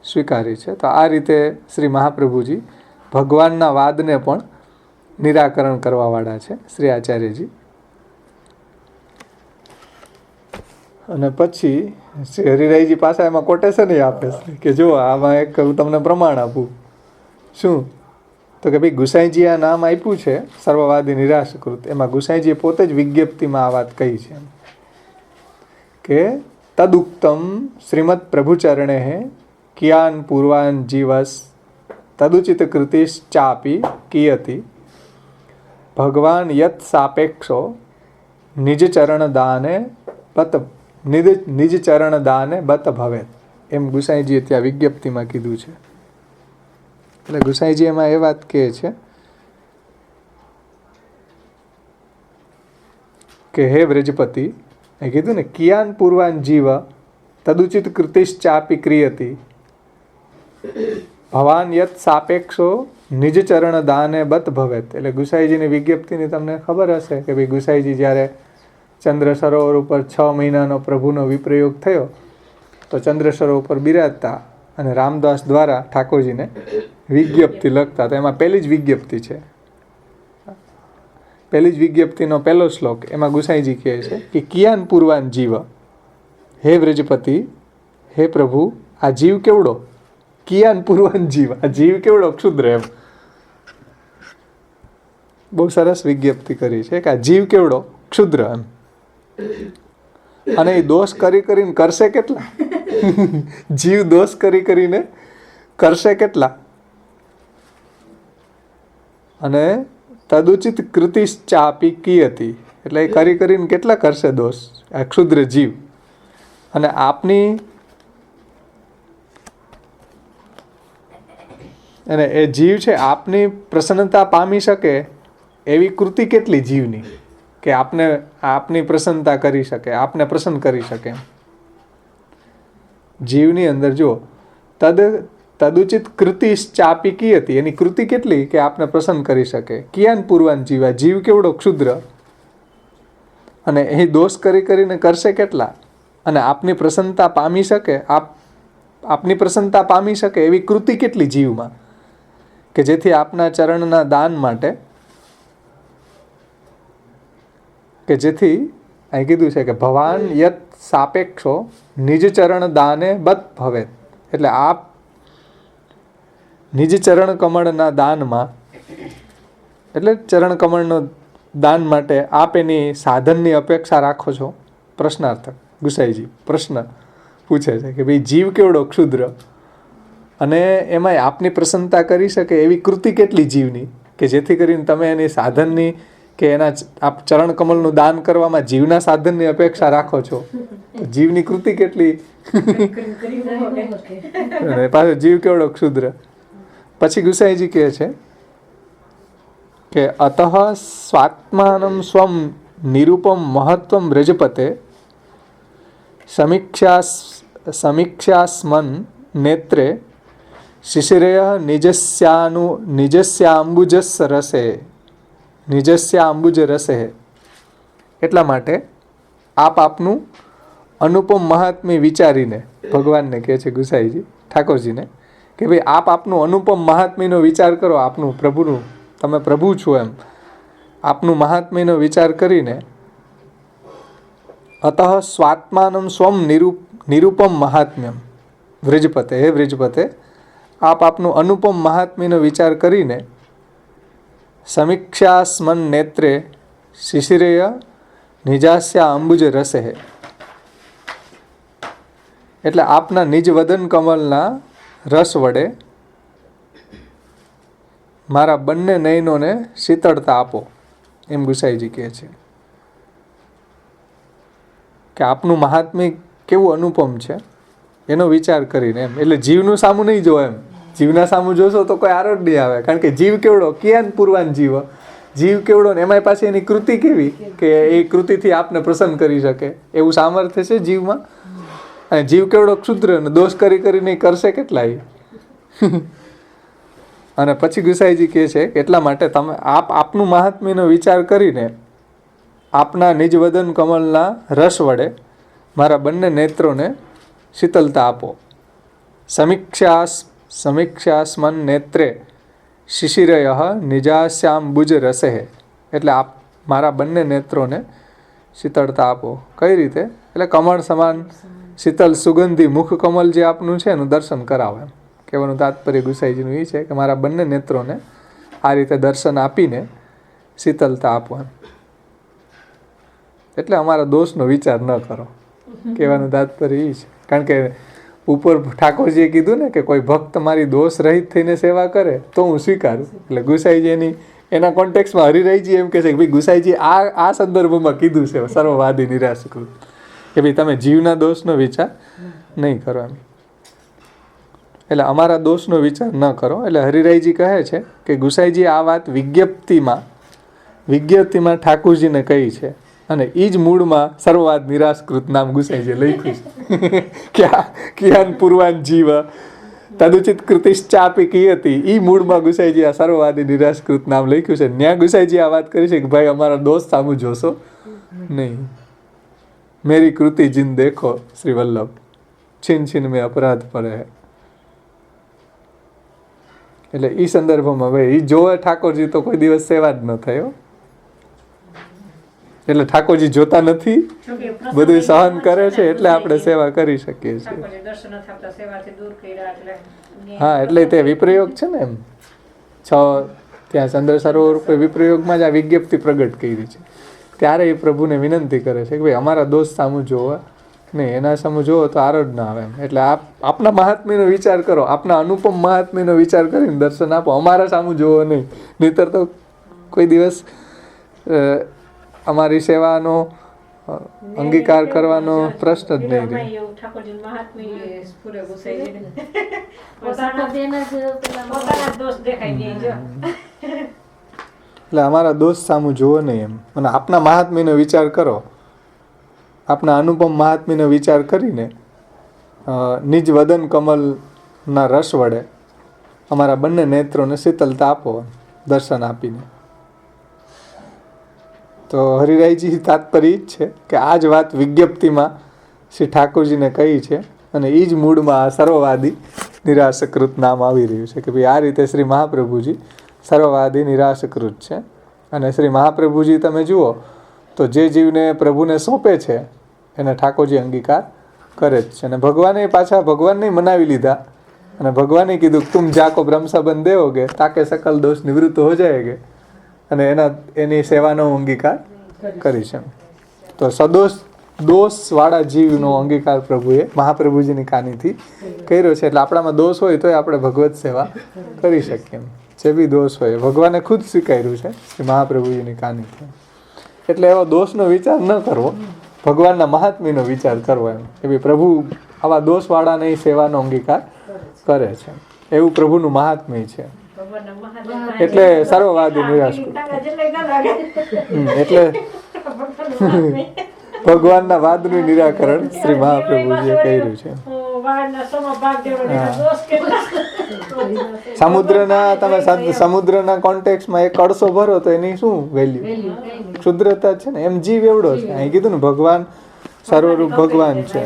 સ્વીકારી છે. તો આ રીતે શ્રી મહાપ્રભુજી ભગવાનના વાદને પણ નિરાકરણ કરવાવાળા છે શ્રી આચાર્યજી. અને પછી શ્રી હરિરાયજી પાસે એમાં કોટેશન આપે છે કે જો આમાં એક હું તમને પ્રમાણ આપું. શું? તો કે ભાઈ ગુસાઈજી આ નામ આપ્યું છે સર્વવાદી નિરાશકૃત, એમાં ગુસાઈજીએ પોતે જ વિજ્ઞપ્તિમાં આ વાત કહી છે કે તદુક્તમ શ્રીમદ પ્રભુચરણે કિયાન પૂર્વાન જીવસ તદુચિત કૃતિશ્ચાપી કિયતિ ભગવાન યત સાપેક્ષો નિજ ચરણ દાને બત ભવેત, એમ ગુસાઈજીએ ત્યાં વિજ્ઞપ્તિમાં કીધું છે. એટલે ગુસાઈજી એમાં એ વાત કહે છે કે હે વ્રજપતિ, એ કીધું ને કિયાન પૂર્વાન જીવ તદુચિત કૃતિશ્ચાપી ક્રિયતિ ભવાન યત સાપેક્ષો નિજ ચરણ દાને બત ભવેત. એટલે ગુસાઈજીની વિજ્ઞપ્તિની તમને ખબર હશે કે ભાઈ ગુસાઈજી જ્યારે ચંદ્ર સરોવર ઉપર 6 મહિનાનો પ્રભુનો વિપ્રયોગ થયો તો ચંદ્ર સરોવર ઉપર બિરાજતા અને રામદાસ દ્વારા ઠાકોરજીને વિજ્ઞપ્તિ લખતા. તો એમાં પહેલી જ વિજ્ઞપ્તિ છે, પહેલી જ વિજ્ઞપ્તિનો પહેલો શ્લોક, એમાં ગુસાઈજી કહે છે કે કિયાન પૂર્વાન જીવ, હે વ્રજપતિ, હે પ્રભુ, આ જીવ કેવડો, કિયાન પૂર્વાન જીવ, આ જીવ કેવડો ક્ષુદ્ર. એમ બહુ સરસ વિજ્ઞપ્તિ કરી છે કે આ જીવ કેવડો ક્ષુદ્ર. એમ અને એ દોષ કરી કરીને કરશે કેટલા? જીવ દોષ કરી કરીને કરશે કેટલા? અને તદુચિત કૃતિશ્ચાપી કિયતિ, એટલે એ કરી કરીને કેટલા કરશે દોષ આ ક્ષુદ્ર જીવ. અને આપની અને એ જીવ છે આપની પ્રસન્નતા પામી શકે એવી કૃતિ કેટલી જીવની કે આપની પ્રસન્નતા કરી શકે, આપને પ્રસન્ન કરી શકે. જીવની અંદર જો તદુચિત કૃતિશ્ચાપી કિયતિ, એની કૃતિ કેટલી કે આપને પ્રસન્ન કરી શકે. કિયાન પૂર્વાન જીવા, જીવ કેવડો ક્ષુદ્ર અને એ દોષ કરીને કરશે કેટલા, અને આપની પ્રસન્નતા પામી શકે, આપની પ્રસન્નતા પામી શકે એવી કૃતિ કેટલી જીવમાં કે જેથી આપના ચરણના દાન માટે, કે જેથી અહીં કીધું છે કે ભવાન યત સાપેક્ષો નિજ ચરણ દાને બત ભવેત. એટલે આપ નિજ ચરણ કમળના દાનમાં, એટલે ચરણ કમળનો દાન માટે આપ એની સાધનની અપેક્ષા રાખો છો. પ્રશ્નાર્થક ગુસાઈજી પ્રશ્ન પૂછે છે કે ભાઈ જીવ કેવડો ક્ષુદ્ર અને એમાંય આપની પ્રસન્નતા કરી શકે એવી કૃતિ કેટલી જીવની કે જેથી કરીને તમે એની સાધનની કે એના આપ ચરણ કમલનું દાન કરવામાં જીવના સાધનની અપેક્ષા રાખો છો. તો જીવની કૃતિ કેટલી પાછો જીવ કેવડો ક્ષુદ્ર. પછી ગુસાઈજી કહે છે કે અતઃ સ્વાત્માનમ સ્વમ નિરૂપમ મહત્વમ વ્રજપતે સમીક્ષાસ્મન નેત્રે શિશિરય નિજસ્યાંબુજ રસે. એટલા માટે આપનું અનુપમ મહાત્મ્ય વિચારીને, ભગવાનને કહે છે ગુસાઈજી ઠાકોરજીને કે ભાઈ આપનું અનુપમ મહાત્મ્યનો વિચાર કરો, આપનું પ્રભુનું, તમે પ્રભુ છો એમ આપનું મહાત્મ્યનો વિચાર કરીને અતઃ સ્વાત્માનમ સ્વમ નિરૂપમ મહાત્મ્યમ વ્રજપતે, હે વ્રજપતે, આપનું અનુપમ મહાત્મ્યનો વિચાર કરીને સમીક્ષાસ્મન નેત્રે શિશિરેય નિજાસ્યા અંબુજ રસે. એટલે આપના નિજ વદન કમલના રસ વડે મારા બંને નયનોને શીતળતા આપો, એમ ગુસાઈજી કહે છે કે આપનું મહાત્મ્ય કેવું અનુપમ છે એનો વિચાર કરીને. એમ એટલે જીવનું સામું નહીં જો, એમ જીવના સામું જોશો તો કોઈ આરો જ નહીં આવે. કારણ કે જીવ કેવડો, કિયાન પૂર્વાન જીવ, જીવ કેવડો ને એમાંય પાછી એની કૃતિ કેવી કે એ કૃતિથી આપને પ્રસન્ન કરી શકે એવું સામર્થ્ય છે જીવમાં. અને જીવ કેવડો ક્ષુદ્ર ને દોષ કરીને કરશે કેટલાય. અને પછી ગુસાઈજી કહે છે એટલા માટે તમે આપનું મહાત્મ્યનો વિચાર કરીને આપના નિજ વદન કમલના રસ વડે મારા બંને નેત્રોને શીતલતા આપો. સમીક્ષાસ્મન નેત્રે શિશિરય નિજાસ્યાંબુજ રસે. એટલે આપ મારા બંને નેત્રોને શીતળતા આપો. કઈ રીતે? એટલે કમળ સમાન શીતલ સુગંધી મુખ કમલ જે આપનું છે એનું દર્શન કરાવો. એમ કહેવાનું તાત્પર્ય ગુસાઈજીનું એ છે કે મારા બંને નેત્રોને આ રીતે દર્શન આપીને શીતલતા આપો. એટલે અમારા દોષનો વિચાર ન કરો, કહેવાનું તાત્પર્ય એ છે. કારણ કે ઉપર ઠાકોરજીએ કીધું ને કે કોઈ ભક્ત મારી દોષ રહિત થઈને સેવા કરે તો હું સ્વીકારું. એટલે ગુસાઈજી એના કોન્ટેક્સમાં હરિરાયજી એમ કહે છે કે ભાઈ ગુસાઈજી આ સંદર્ભમાં કીધું છે સર્વવાદી નિરાશકૃત, કે ભાઈ તમે જીવના દોષનો વિચાર નહીં કરો એમ. એટલે અમારા દોષનો વિચાર ન કરો. એટલે હરિરાયજી કહે છે કે ગુસાઈજી આ વાત વિજ્ઞપ્તિમાં ઠાકોરજીને કહી છે, અને એ જ મૂળમાં સર્વવાદ નિરાશકૃત નામ ગુસાઈજીએ લખ્યું છે. ક્યાન પૂર્વાન જીવ તદુચિત કૃતિશ્ચાપી કી હતી, એ મૂળમાં ગુસાઈજી આ સર્વવાદી નિરાશકૃત નામ લખ્યું છે. ન્યા ગુસાઈજી આ વાત કરી છે કે ભાઈ અમારા દોસ્ત સામું જોશો નહીં. મેરી કૃતિ જીન દેખો શ્રી વલ્લભ, છીન છીન મેં અપરાધ પડે હે. એટલે એ સંદર્ભમાં ભાઈ એ જોવે ઠાકોરજી તો કોઈ દિવસ સેવા જ ન થયો. એટલે ઠાકોરજી જોતા નથી, બધું સહન કરે છે, એટલે આપણે સેવા કરી શકીએ છીએ. હા, એટલે તે વિપ્રયોગ છે ને એમ 6 ત્યાં ચંદ્ર સરોવર ઉપર વિપ્રયોગમાં જ આ વિજ્ઞપ્તિ પ્રગટ કરી છે. ત્યારે એ પ્રભુને વિનંતી કરે છે કે ભાઈ અમારા દોસ્ત સામું જોવા નહીં, એના સામું જોવો તો આરોડ ના આવે એમ. એટલે આપના મહાત્મ્યનો વિચાર કરો, આપના અનુપમ મહાત્મ્યનો વિચાર કરીને દર્શન આપો, અમારા સામું જોવો નહીં. નહીંતર તો કોઈ દિવસ અમારી સેવાનો અંગીકાર કરવાનો પ્રશ્ન જ નહીં રહે. એટલે અમારા દોસ્ત સામું જોવો નહીં એમ. અને આપના મહાત્મ્યનો વિચાર કરો, આપના અનુપમ મહાત્મ્યનો વિચાર કરીને નિજ વદન કમલના રસ વડે અમારા બંને નેત્રોને શીતલતા આપો દર્શન આપીને. તો હરિરાયજી તાત્પર્ય જ છે કે આ જ વાત વિજ્ઞપ્તિમાં શ્રી ઠાકોરજીને કહી છે, અને એ જ મૂળમાં આ સર્વવાદી નિરાશકૃત નામ આવી રહ્યું છે કે ભાઈ આ રીતે શ્રી મહાપ્રભુજી સર્વવાદી નિરાશકૃત છે. અને શ્રી મહાપ્રભુજી તમે જુઓ તો જે જીવને પ્રભુને સોંપે છે એને ઠાકોરજી અંગીકાર કરે જ છે. અને ભગવાને પાછા ભગવાનને મનાવી લીધા, અને ભગવાને કીધું તુમ જાકો બ્રહ્મ સંબંધ દેઓગે તાકે સકલ દોષ નિવૃત્ત હો જાયગે, અને એની સેવાનો અંગીકાર કરી છે. તો દોષવાળા જીવનો અંગીકાર પ્રભુએ મહાપ્રભુજીની કાનીથી કર્યો છે. એટલે આપણામાં દોષ હોય તોય આપણે ભગવત સેવા કરી શકીએ. જે બી દોષ હોય ભગવાને ખુદ સ્વીકાર્યું છે કે મહાપ્રભુજીની કાનીથી. એટલે એવો દોષનો વિચાર ન કરવો, ભગવાનના મહાત્મ્યનો વિચાર કરવો એમ કે ભાઈ પ્રભુ આવા દોષવાળાની સેવાનો અંગીકાર કરે છે, એવું પ્રભુનું મહાત્મ્ય છે. એટલે સર્વવાદી નિરાશકૃત. એટલે ભગવાનના વાદનું નિરાકરણ શ્રી મહાપ્રભુજીએ કર્યું છે. સમુદ્રના કોન્ટેક્સમાં એક કળશો ભરો તો એની શું વેલ્યુ? ક્ષુદ્રતા છે ને. એમ જીવ એવડો છે. અહીં કીધું ને ભગવાન સર્વરૂપ ભગવાન છે.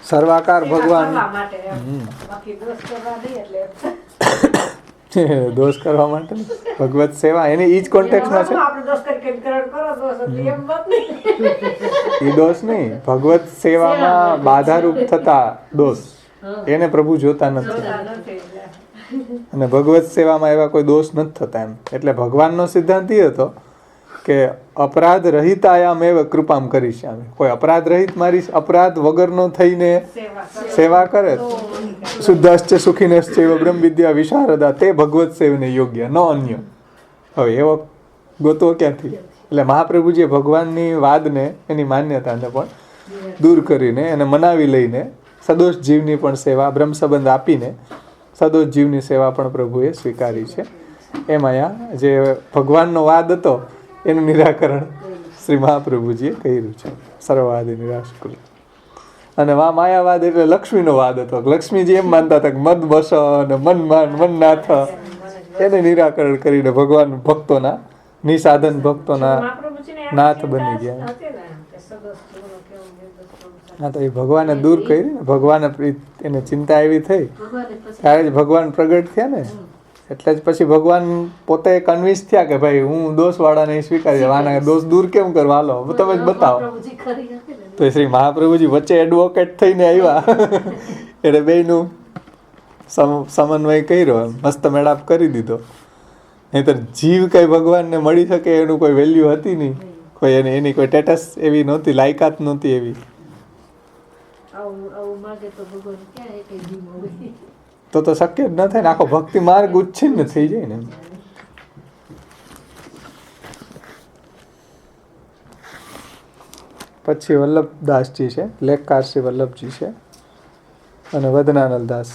સર્વાકાર ભગવાન. દોષ કરવા માટે ભગવત સેવા એની ઈ જ કોન્ટેક્સમાં છે. એ દોષ નહીં, ભગવત સેવામાં બાધારૂપ થતા દોષ એને પ્રભુ જોતા નથી. અને ભગવત સેવામાં એવા કોઈ દોષ નથી થતા એમ. એટલે ભગવાનનો સિદ્ધાંત એ હતો કે અપરાધ રહિતાયામ એવ કૃપામ કરીશ્યામિ. કોઈ અપરાધ રહિત મારી અપરાધ વગરનો થઈને સેવા કરે શુદ્ધશ્ચ સુખીનશ્ચ એવ બ્રહ્મ વિદ્યા વિશારદા તે ભગવત સેવને યોગ્ય ન અન્ય. હવે એવો ગોતવો ક્યાંથી? એટલે મહાપ્રભુજીએ ભગવાનની વાદને એની માન્યતાને પણ દૂર કરીને એને મનાવી લઈને સદોષ જીવની પણ સેવા બ્રહ્મ સંબંધ આપીને સદોષ જીવની સેવા પણ પ્રભુએ સ્વીકારી છે. એમ અહીંયા જે ભગવાનનો વાદ હતો એનું નિરાકરણ શ્રી મહાપ્રભુજીએ કર્યું છે, સર્વવાદી નિરાશકૃત. અને માયાવાદ એટલે લક્ષ્મીનો વાદ હતો. લક્ષ્મીજી એમ માનતા હતા કે મદ બસ અને મન નાથ, એને નિરાકરણ કરીને ભગવાન ભક્તોના નિસાધન ભક્તોના નાથ બની ગયા. હા, તો એ ભગવાને દૂર કરી ને, ભગવાને એને ચિંતા એવી થઈ ત્યારે જ ભગવાન પ્રગટ થયા ને. એટલે જ પછી ભગવાન પોતે કન્વિન્સ થયા કે ભાઈ હું દોષવાળાને સ્વીકારી આના દોષ દૂર કેમ કરવા, હાલો તમે જ બતાવો. તો શ્રી મહાપ્રભુજી વચ્ચે એડવોકેટ થઈને આવ્યા એટલે બેયનું સમન્વય કર્યો, મસ્ત મેળાપ કરી દીધો. નહીંતર જીવ કઈ ભગવાનને મળી શકે એનું કોઈ વેલ્યુ હતી નહીં, કોઈ એની કોઈ સ્ટેટસ એવી નહોતી, લાયકાત નહોતી એવી. તો શક્ય જ ન થાય ને, આખો ભક્તિ માર્ગ ઉચ્છિન્ન થઈ જાય ને. પછી વલ્લભદાસજી છે, લેખકાર શ્રી વલ્લભજી છે, અને વદનાનંદ દાસ